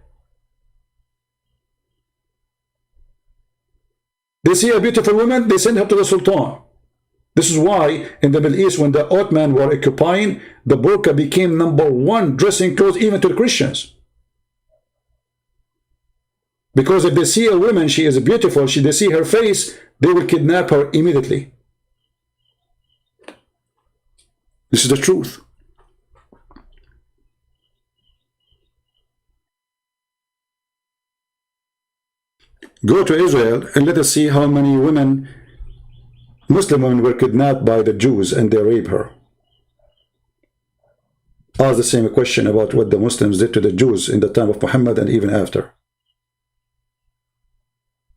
They see a beautiful woman, they send her to the Sultan. This is why in the Middle East, when the Ottoman were occupying, the burqa became #1 dressing clothes even to the Christians. Because if they see a woman, she is beautiful, they see her face, they will kidnap her immediately. This is the truth. Go to Israel and let us see how many women, Muslim women, were kidnapped by the Jews and they rape her. Ask the same question about what the Muslims did to the Jews in the time of Muhammad and even after.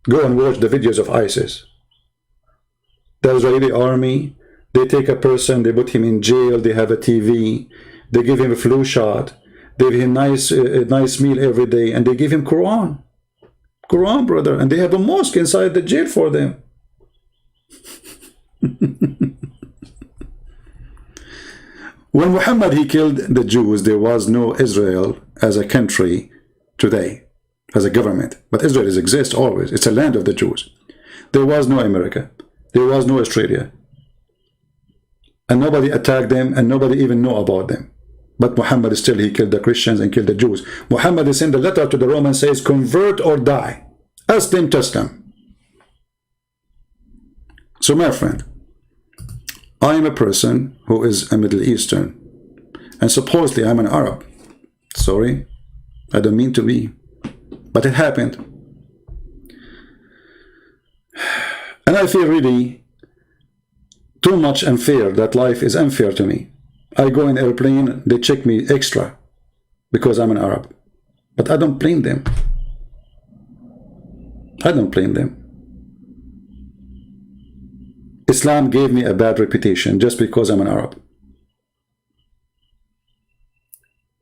Go and watch the videos of ISIS. the Israeli army, they take a person, they put him in jail, they have a TV, they give him a flu shot, they give him a nice meal every day, and they give him Quran. Quran, brother, and they have a mosque inside the jail for them. When Muhammad, he killed the Jews, there was no Israel as a country today, as a government. But Israel exists always. It's a land of the Jews. There was no America. There was no Australia. And nobody attacked them, and nobody even knew about them. But Muhammad still, he killed the Christians and killed the Jews. Muhammad sent a letter to the Romans, says, convert or die. Aslim taslam. So my friend, I am a person who is a Middle Eastern, and supposedly I'm an Arab. Sorry, I don't mean to be, but it happened. And I feel really too much unfair, that life is unfair to me. I go in airplane, they check me extra because I'm an Arab. But I don't blame them. I don't blame them. Islam gave me a bad reputation just because I'm an Arab.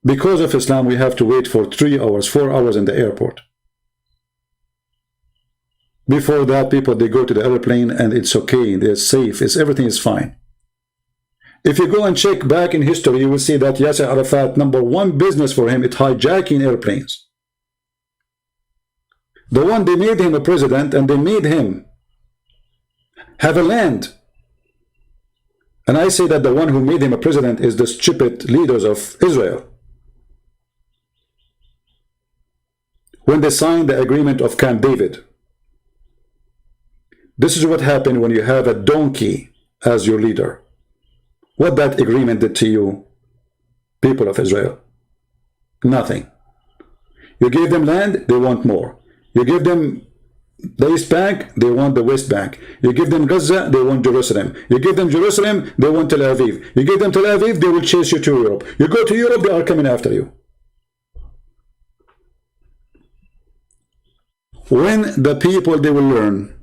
Because of Islam, we have to wait for 3 hours, 4 hours in the airport. Before that, people, they go to the airplane and it's okay, they're safe, everything is fine. If you go and check back in history, you will see that Yasser Arafat, #1 business for him, it's hijacking airplanes. The one, they made him a president, and they made him have a land. And I say that the one who made him a president is the stupid leaders of Israel. When they signed the agreement of Camp David, this is what happened when you have a donkey as your leader. What that agreement did to you, people of Israel? Nothing. You gave them land, they want more. You give them the East Bank, they want the West Bank. You give them Gaza, they want Jerusalem. You give them Jerusalem, they want Tel Aviv. You give them Tel Aviv, they will chase you to Europe. You go to Europe, they are coming after you. When the people, they will learn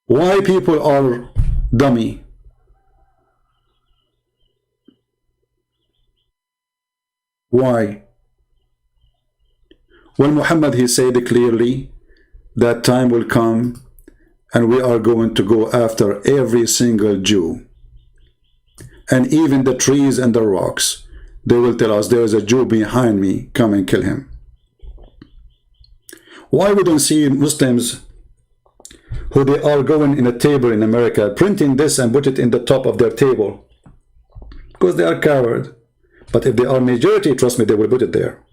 why people are dummy. Why? When Muhammad, he said clearly that time will come and we are going to go after every single Jew. And even the trees and the rocks, they will tell us there is a Jew behind me, come and kill him. Why we don't see Muslims who they are going in a table in America, printing this and put it in the top of their table? Because they are coward. But if they are majority, trust me, they will put it there.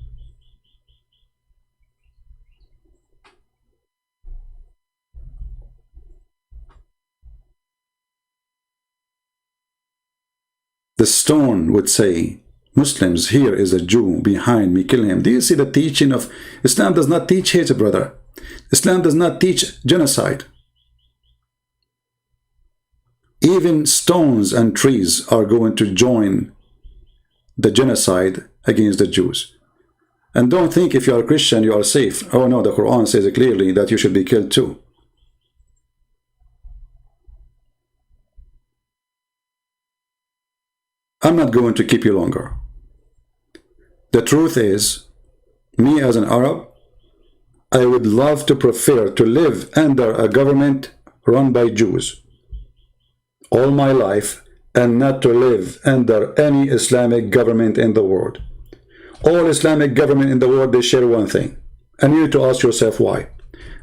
The stone would say, Muslims, here is a Jew behind me, kill him. Do you see the teaching of Islam? Does not teach hate, brother. Islam does not teach genocide. Even stones and trees are going to join the genocide against the Jews. And don't think if you are a Christian you are safe. Oh no, the Quran says clearly that you should be killed too. I'm not going to keep you longer. The truth is, me as an Arab, I would love to prefer to live under a government run by Jews all my life and not to live under any Islamic government in the world. All Islamic government in the world, they share one thing. And you need to ask yourself why.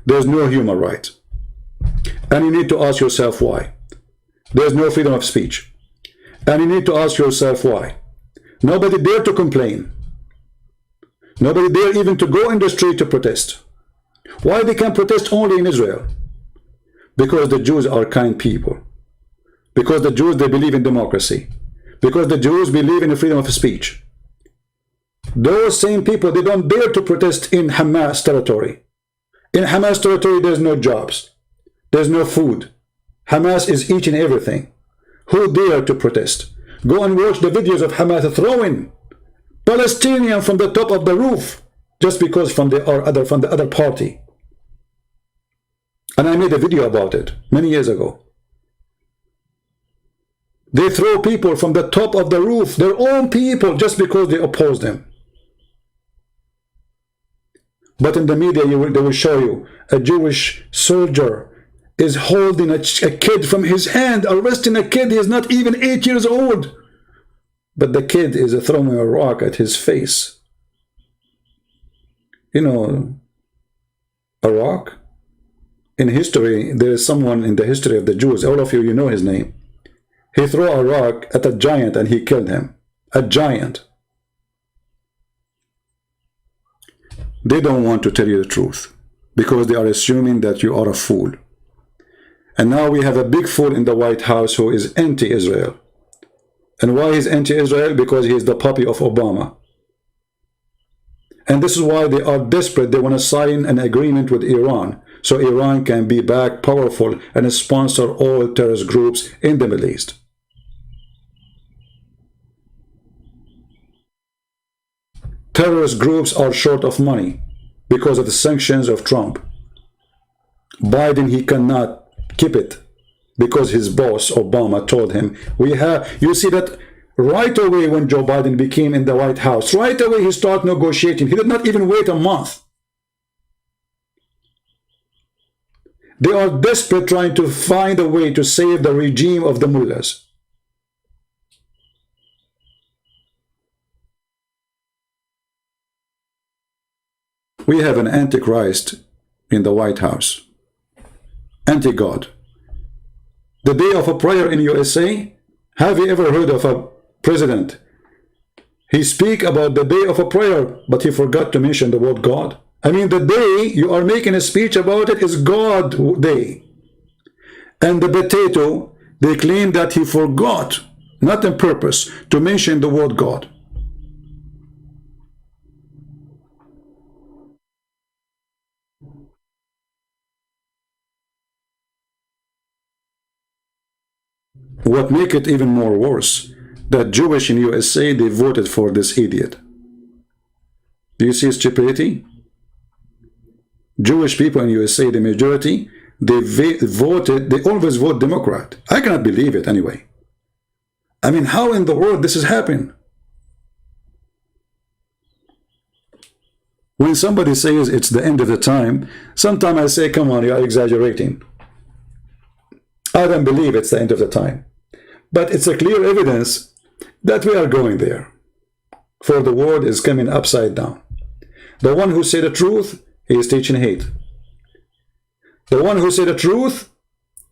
There's no human rights. And you need to ask yourself why. There's no freedom of speech. And you need to ask yourself why. Nobody dare to complain. Nobody dare even to go in the street to protest. Why they can protest only in Israel? Because the Jews are kind people. Because the Jews, they believe in democracy. Because the Jews believe in the freedom of speech. Those same people, they don't dare to protest in Hamas territory. In Hamas territory, there's no jobs. There's no food. Hamas is eating everything. Who dare to protest? Go and watch the videos of Hamas throwing Palestinians from the top of the roof just because from the other party. And I made a video about it many years ago. They throw people from the top of the roof, their own people, just because they oppose them. But in the media, they will show you a Jewish soldier is holding a kid from his hand, arresting a kid. He is not even 8 years old. But the kid is throwing a rock at his face. You know, a rock? In history, there is someone in the history of the Jews, all of you, you know his name. He threw a rock at a giant and he killed him. A giant. They don't want to tell you the truth because they are assuming that you are a fool. And now we have a big fool in the White House who is anti-Israel. And why he's anti-Israel? Because he is the puppy of Obama. And this is why they are desperate. They want to sign an agreement with Iran, so Iran can be back powerful and sponsor all terrorist groups in the Middle East. Terrorist groups are short of money because of the sanctions of Trump. Biden, he cannot keep it because his boss, Obama, told him, you see that right away when Joe Biden became in the White House, right away he started negotiating. He did not even wait a month. They are desperate trying to find a way to save the regime of the mullahs. We have an antichrist in the White House. Anti-God. The day of a prayer in USA, have you ever heard of a president? He speak about the day of a prayer, but he forgot to mention the word God. I mean, the day you are making a speech about it is God Day. And the potato, they claim that he forgot, not on purpose, to mention the word God. What make it even more worse, that Jewish in USA, they voted for this idiot. Do you see stupidity? Jewish people in USA, the majority, they always vote Democrat. I cannot believe it anyway. I mean, how in the world this is happening? When somebody says it's the end of the time, sometimes I say, come on, you are exaggerating. I don't believe it's the end of the time. But it's a clear evidence that we are going there. For the world is coming upside down. The one who said the truth, he is teaching hate. The one who said the truth,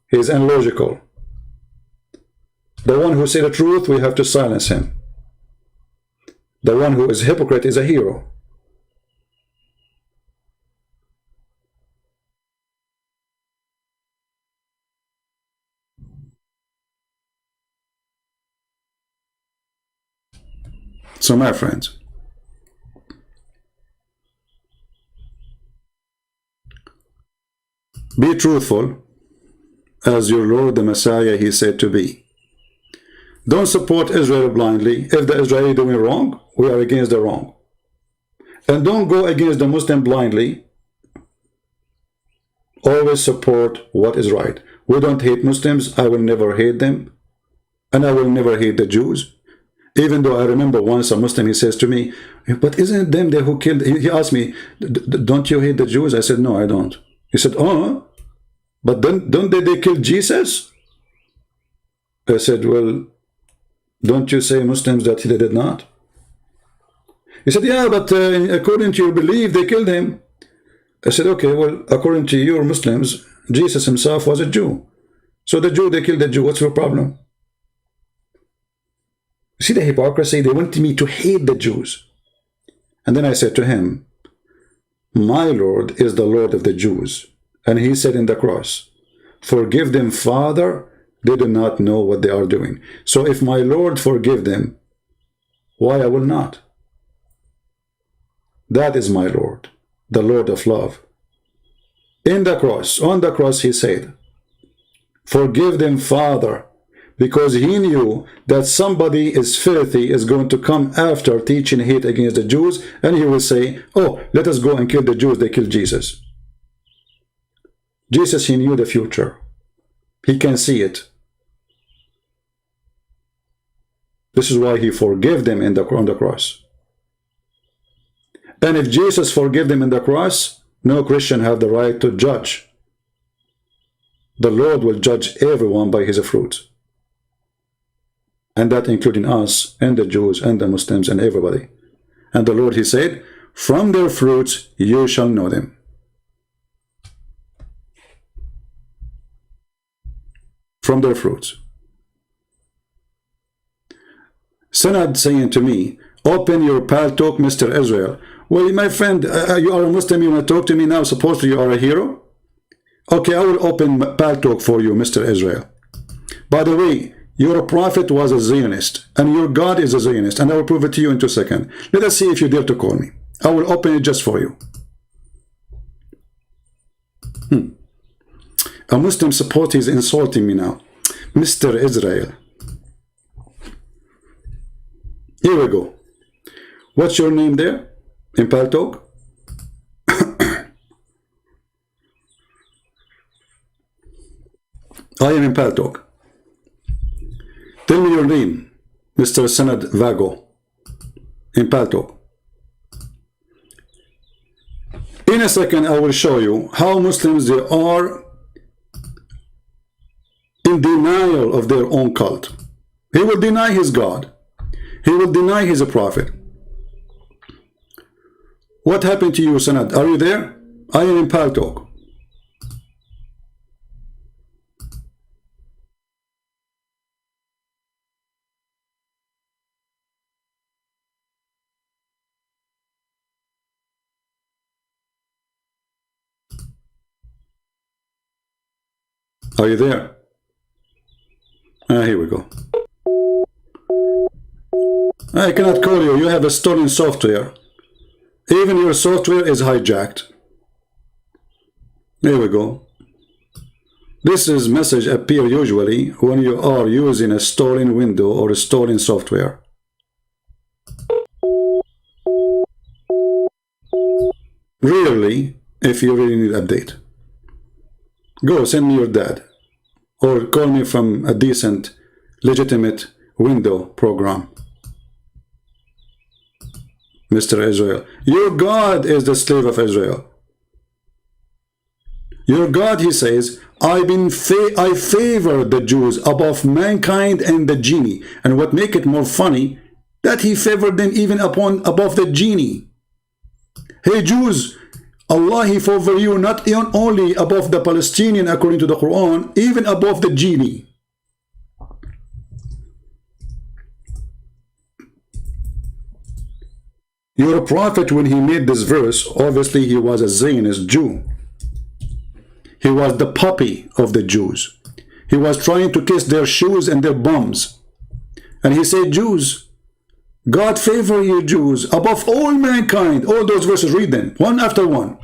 he is illogical. The one who said the truth, we have to silence him. The one who is a hypocrite is a hero. So my friends, be truthful as your Lord the Messiah he said to be. Don't support Israel blindly. If the Israeli doing wrong, we are against the wrong. And don't go against the Muslim blindly. Always support what is right. We don't hate Muslims. I will never hate them. And I will never hate the Jews. Even though I remember once a Muslim, he says to me, but isn't it them there who killed? He asked me, don't you hate the Jews? I said, no, I don't. He said, oh, but don't they kill Jesus? I said, well, don't you say Muslims that they did not? He said, yeah, but according to your belief, they killed him. I said, okay, well, according to your Muslims, Jesus himself was a Jew. So the Jew, they killed the Jew. What's your problem? See the hypocrisy? They wanted me to hate the Jews. And then I said to him, my Lord is the Lord of the Jews. And he said in the cross, forgive them, Father, they do not know what they are doing. So if my Lord forgive them, why I will not? That is my Lord, the Lord of love. In the cross, on the cross, he said, forgive them, Father, because he knew that somebody is filthy, is going to come after teaching hate against the Jews, and he will say, oh, let us go and kill the Jews, they killed Jesus. Jesus, he knew the future. He can see it. This is why he forgave them on the cross. And if Jesus forgave them in the cross, no Christian have the right to judge. The Lord will judge everyone by his fruits. And that including us, and the Jews, and the Muslims, and everybody. And the Lord, he said, from their fruits you shall know them. From their fruits. Sanad saying to me, open your pal talk, Mr. Israel. Well, my friend, you are a Muslim, you want to talk to me now, supposedly you are a hero? Okay, I will open pal talk for you, Mr. Israel. By the way, your prophet was a Zionist, and your God is a Zionist, and I will prove it to you in 2 seconds. Let us see if you dare to call me. I will open it just for you. A Muslim support is insulting me now. Mr. Israel. Here we go. What's your name there in Pal Talk? I am in Pal Talk. Tell me your name, Mr. Sanad Vago, in Pal Talk. In a second, I will show you how Muslims they are in denial of their own cult. He will deny his God. He will deny his prophet. What happened to you, Sanad? Are you there? I am in Pal Talk. Are you there? Here we go. I cannot call you. You have a stolen software. Even your software is hijacked. Here we go. This is message appear usually when you are using a stolen window or a stolen software. Rarely, if you really need update. Go send me your dad, or call me from a decent, legitimate window program. Mr. Israel, your God is the slave of Israel. Your God, he says, I favor the Jews above mankind and the genie. And what make it more funny, that he favored them even above the genie. Hey Jews, Allah, he favor you not only above the Palestinian according to the Quran, even above the genie. Your prophet, when he made this verse, obviously he was a Zionist Jew. He was the puppy of the Jews. He was trying to kiss their shoes and their bums. And he said, Jews, God favor you Jews above all mankind. All those verses, read them, one after one.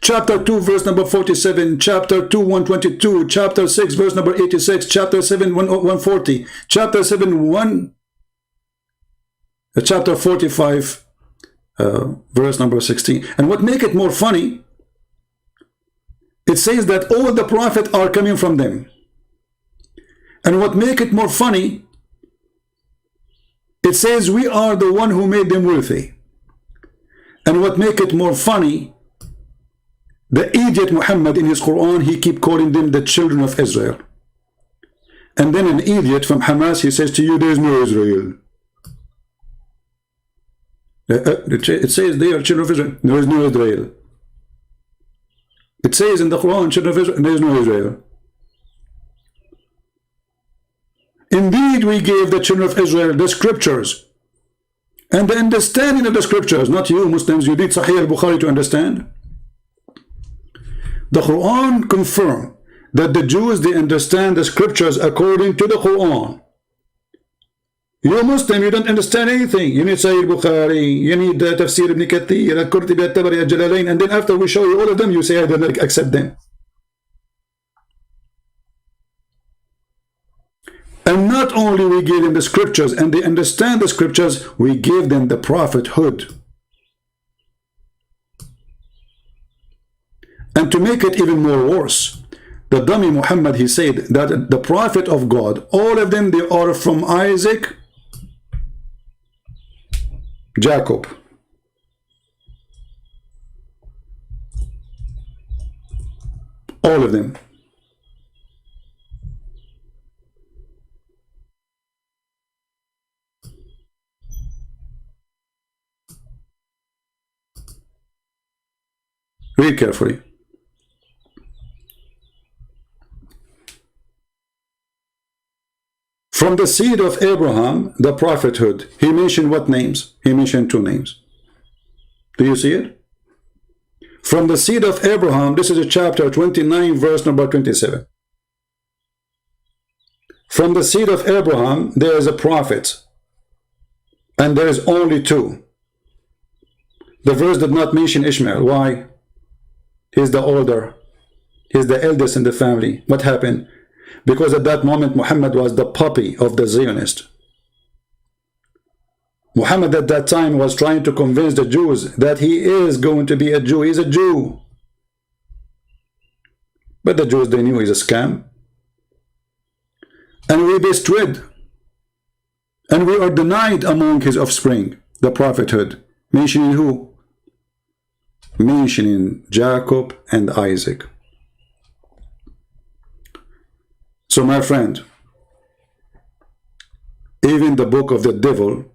Chapter 2, verse number 47, chapter 2, 122, chapter 6, verse number 86, chapter 7, 140, chapter 7, chapter 45, verse number 16. And what make it more funny, it says that all the prophets are coming from them. And what make it more funny, it says we are the one who made them wealthy. And what make it more funny, the idiot Muhammad in his Quran, he keep calling them the children of Israel. And then an idiot from Hamas, he says to you, there is no Israel. It says they are children of Israel. There is no Israel. It says in the Quran, children of Israel, there is no Israel. Indeed, we gave the children of Israel the scriptures and the understanding of the scriptures. Not you Muslims, you need Sahih al-Bukhari to understand. The Quran confirms that the Jews, they understand the scriptures according to the Quran. You Muslim, you don't understand anything. You need Sahih al-Bukhari, you need Tafsir ibn Kathir, al-Qurtubi, al-Tabari, al-Jalalain, and then after we show you all of them, you say I don't accept them. And not only we give them the scriptures and they understand the scriptures, we give them the prophethood. And to make it even more worse, The dummy Muhammad, he said that the prophet of God, all of them, they are from Isaac, Jacob. All of them. Read carefully. From the seed of Abraham, the prophethood, he mentioned what names? He mentioned 2 names. Do you see it? From the seed of Abraham, this is chapter 29, verse number 27. From the seed of Abraham, there is a prophet, and there is only 2. The verse did not mention Ishmael. Why? He's the older. He's the eldest in the family. What happened? Because at that moment, Muhammad was the puppy of the Zionist. Muhammad at that time was trying to convince the Jews that he is going to be a Jew. He's a Jew. But the Jews, they knew he's a scam. And we bestrayed. And we are denied among his offspring, the prophethood. Mentioning who? Mentioning Jacob and Isaac. So my friend, even the book of the devil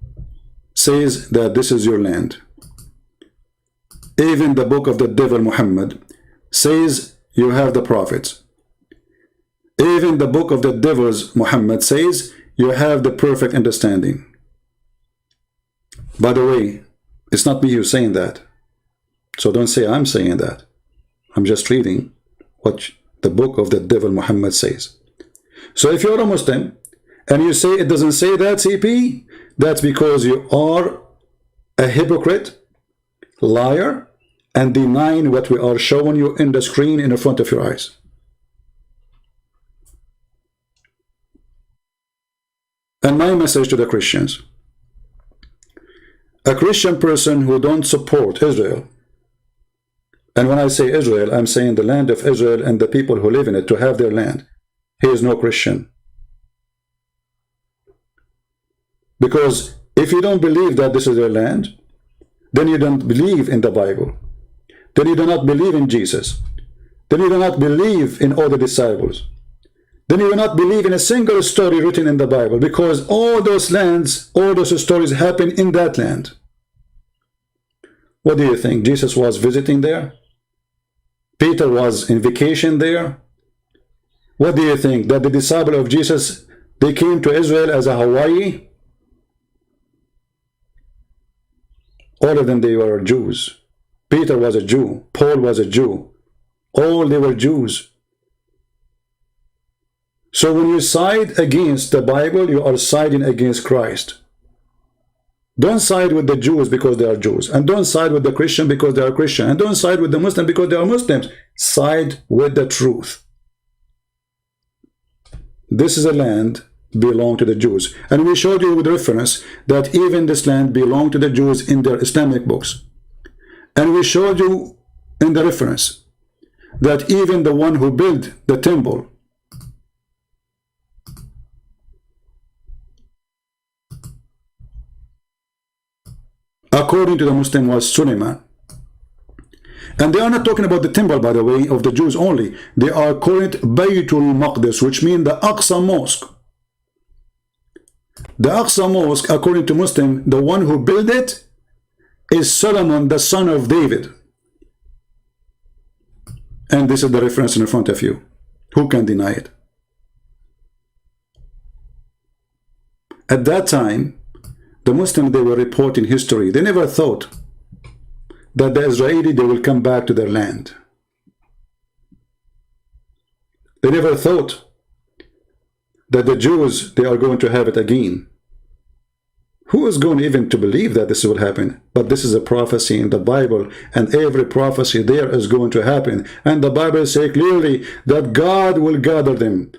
says that this is your land. Even the book of the devil Muhammad says you have the prophets. Even the book of the devils Muhammad says you have the perfect understanding. By the way, it's not me who's saying that. So don't say I'm saying that. I'm just reading what the book of the devil Muhammad says. So if you're a Muslim and you say it doesn't say that, CP, that's because you are a hypocrite, liar, and denying what we are showing you in the screen in front of your eyes. And my message to the Christians: a Christian person who don't support Israel, and when I say Israel, I'm saying the land of Israel and the people who live in it to have their land, he is no Christian. Because if you don't believe that this is their land, then you don't believe in the Bible. Then you do not believe in Jesus. Then you do not believe in all the disciples. Then you do not believe in a single story written in the Bible, because all those lands, all those stories happen in that land. What do you think? Jesus was visiting there? Peter was in vacation there? What do you think? That the disciple of Jesus, they came to Israel as a Hawaii? All of them, they were Jews. Peter was a Jew. Paul was a Jew. All they were Jews. So when you side against the Bible, you are siding against Christ. Don't side with the Jews because they are Jews. And don't side with the Christian because they are Christian. And don't side with the Muslim because they are Muslims. Side with the truth. This is a land belong to the Jews. And we showed you with reference that even this land belonged to the Jews in their Islamic books. And we showed you in the reference that even the one who built the temple, according to the Muslim, was Suleiman. And they are not talking about the temple, by the way, of the Jews only. They are calling it Baytul Maqdis, which means the Aqsa Mosque. The Aqsa Mosque, according to Muslim, the one who built it is Solomon, the son of David. And this is the reference in front of you. Who can deny it? At that time, the Muslims, they were reporting history. They never thought that the Israeli, they will come back to their land. They never thought that the Jews, they are going to have it again. Who is going even to believe that this will happen? But this is a prophecy in the Bible, and every prophecy there is going to happen. And the Bible says clearly that God will gather them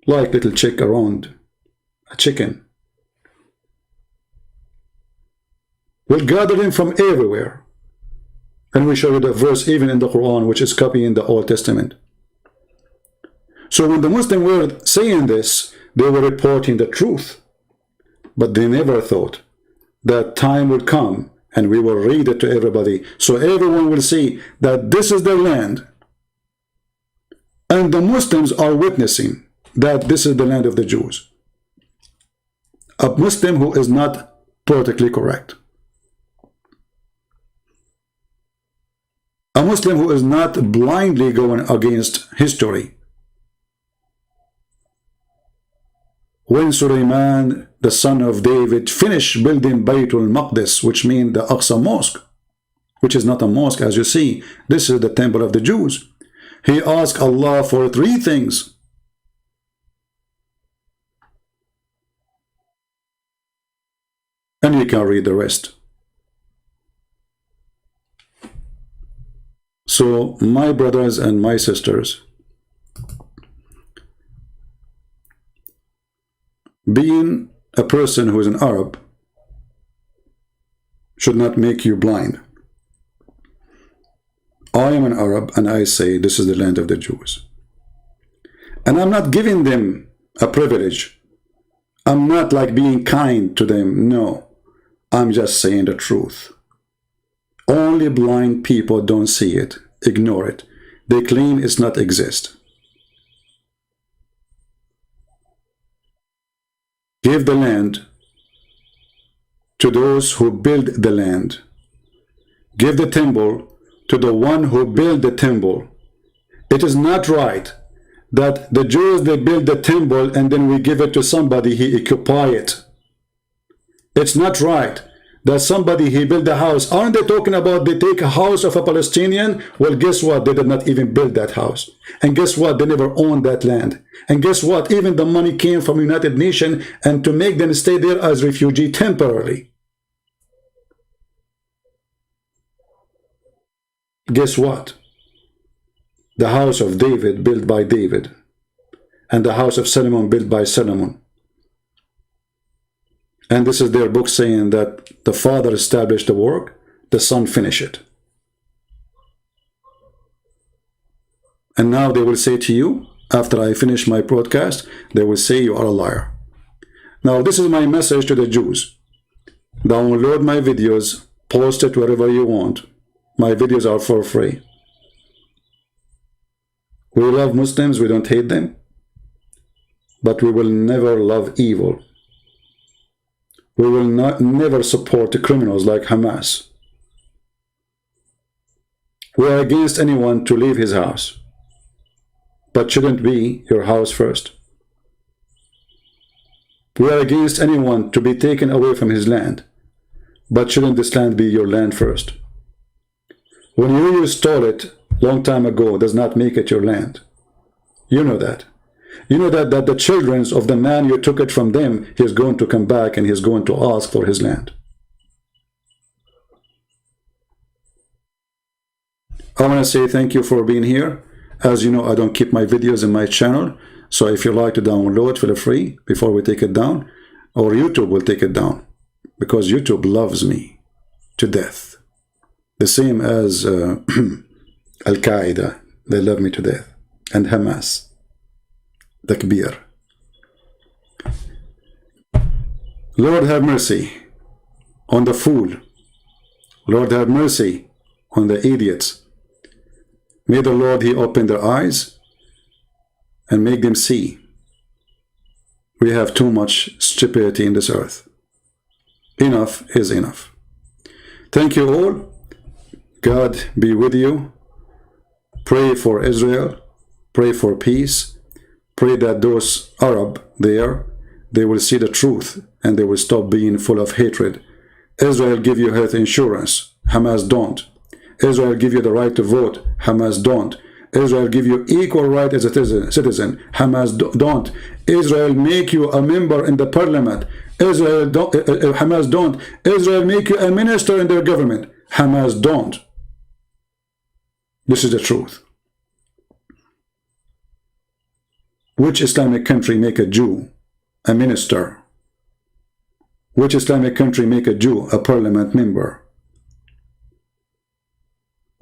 like little chick around a chicken. Will gather them from everywhere. And we show you the verse even in the Quran, which is copying the Old Testament. So when the Muslims were saying this, they were reporting the truth. But they never thought that time would come and we will read it to everybody, so everyone will see that this is their land. And the Muslims are witnessing that this is the land of the Jews. A Muslim who is not politically correct. A Muslim who is not blindly going against history. When Sulaiman, the son of David, finished building Baytul Maqdis, which means the Aqsa Mosque, which is not a mosque as you see, this is the temple of the Jews. He asked Allah for 3 things. And you can read the rest. So, my brothers and my sisters, being a person who is an Arab should not make you blind. I am an Arab and I say this is the land of the Jews. And I'm not giving them a privilege. I'm not like being kind to them. No, I'm just saying the truth. Only blind people don't see it. Ignore it. They claim it's not exist. Give the land to those who build the land. Give the temple to the one who built the temple. It is not right that the Jews, they build the temple and then we give it to somebody, he occupy it. It's not right that somebody, he built a house. Aren't they talking about they take a house of a Palestinian? Well, guess what? They did not even build that house. And guess what? They never owned that land. And guess what? Even the money came from United Nations and to make them stay there as refugee temporarily. Guess what? The house of David built by David and the house of Solomon built by Solomon. And this is their book saying that the Father established the work, the Son finished it. And now they will say to you, after I finish my broadcast, they will say you are a liar. Now this is my message to the Jews. Download my videos, post it wherever you want. My videos are for free. We love Muslims, we don't hate them. But we will never love evil. We will never support the criminals like Hamas. We are against anyone to leave his house. But shouldn't be your house first. We are against anyone to be taken away from his land. But shouldn't this land be your land first? When you stole it long time ago does not make it your land. You know that. You know that the children of the man you took it from them, he is going to come back and he is going to ask for his land. I want to say thank you for being here. As you know, I don't keep my videos in my channel. So if you like to download, feel free before we take it down. Or YouTube will take it down. Because YouTube loves me to death. The same as Al-Qaeda. They love me to death. And Hamas. Takbir. Lord have mercy on the fool. Lord have mercy on the idiots. May the Lord, he open their eyes and make them see. We have too much stupidity in this earth. Enough is enough. Thank you all. God be with you. Pray for Israel. Pray for peace. Pray that those Arab there, they will see the truth and they will stop being full of hatred. Israel give you health insurance. Hamas don't. Israel give you the right to vote. Hamas don't. Israel give you equal right as a citizen. Hamas don't. Israel make you a member in the parliament. Israel don't. Hamas don't. Israel make you a minister in their government. Hamas don't. This is the truth. Which Islamic country make a Jew a minister? Which Islamic country make a Jew a parliament member?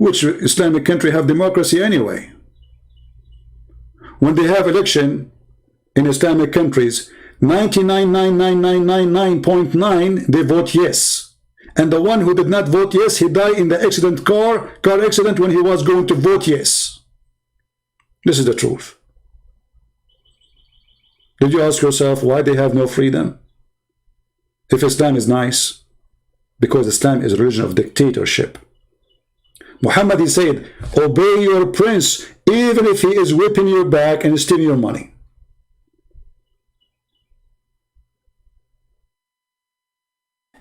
Which Islamic country have democracy anyway? When they have election in Islamic countries, 99.99999.9 they vote yes. And the one who did not vote yes, he died in the car accident when he was going to vote yes. This is the truth. Did you ask yourself why they have no freedom? If Islam is nice, because Islam is a religion of dictatorship. Muhammad, he said, obey your prince even if he is whipping your back and stealing your money.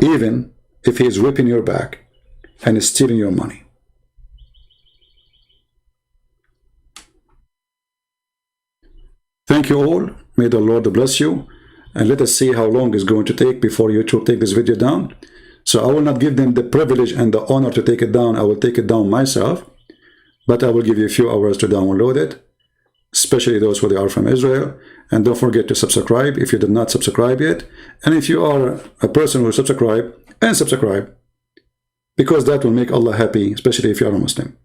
Even if he is whipping your back and stealing your money. Thank you all. May the Lord bless you. And let us see how long it's going to take before YouTube take this video down. So I will not give them the privilege and the honor to take it down. I will take it down myself. But I will give you a few hours to download it, especially those who are from Israel. And don't forget to subscribe if you did not subscribe yet. And if you are a person who subscribe, subscribe, because that will make Allah happy, especially if you are a Muslim.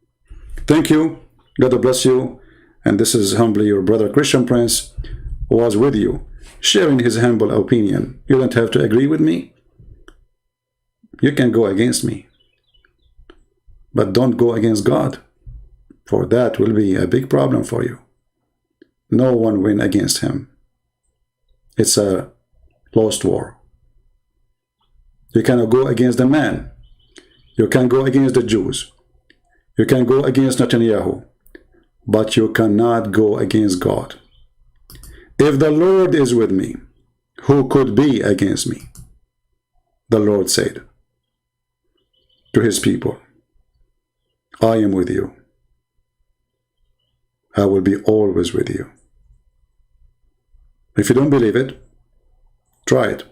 Thank you. God bless you. And this is humbly your brother Christian Prince, who was with you, sharing his humble opinion. You don't have to agree with me. You can go against me, but don't go against God, for that will be a big problem for you. No one win against him. It's a lost war. You cannot go against the man. You can go against the Jews. You can go against Netanyahu, but you cannot go against God. If the Lord is with me, who could be against me? The Lord said to his people, I am with you. I will be always with you. If you don't believe it, try it.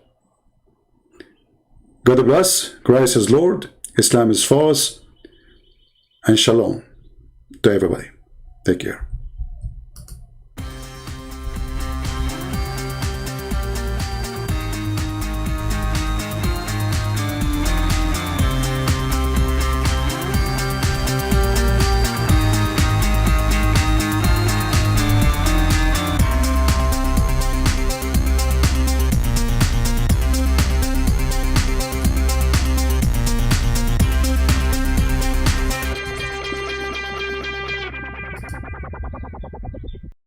God bless. Christ is Lord. Islam is false. And shalom to everybody. Take care.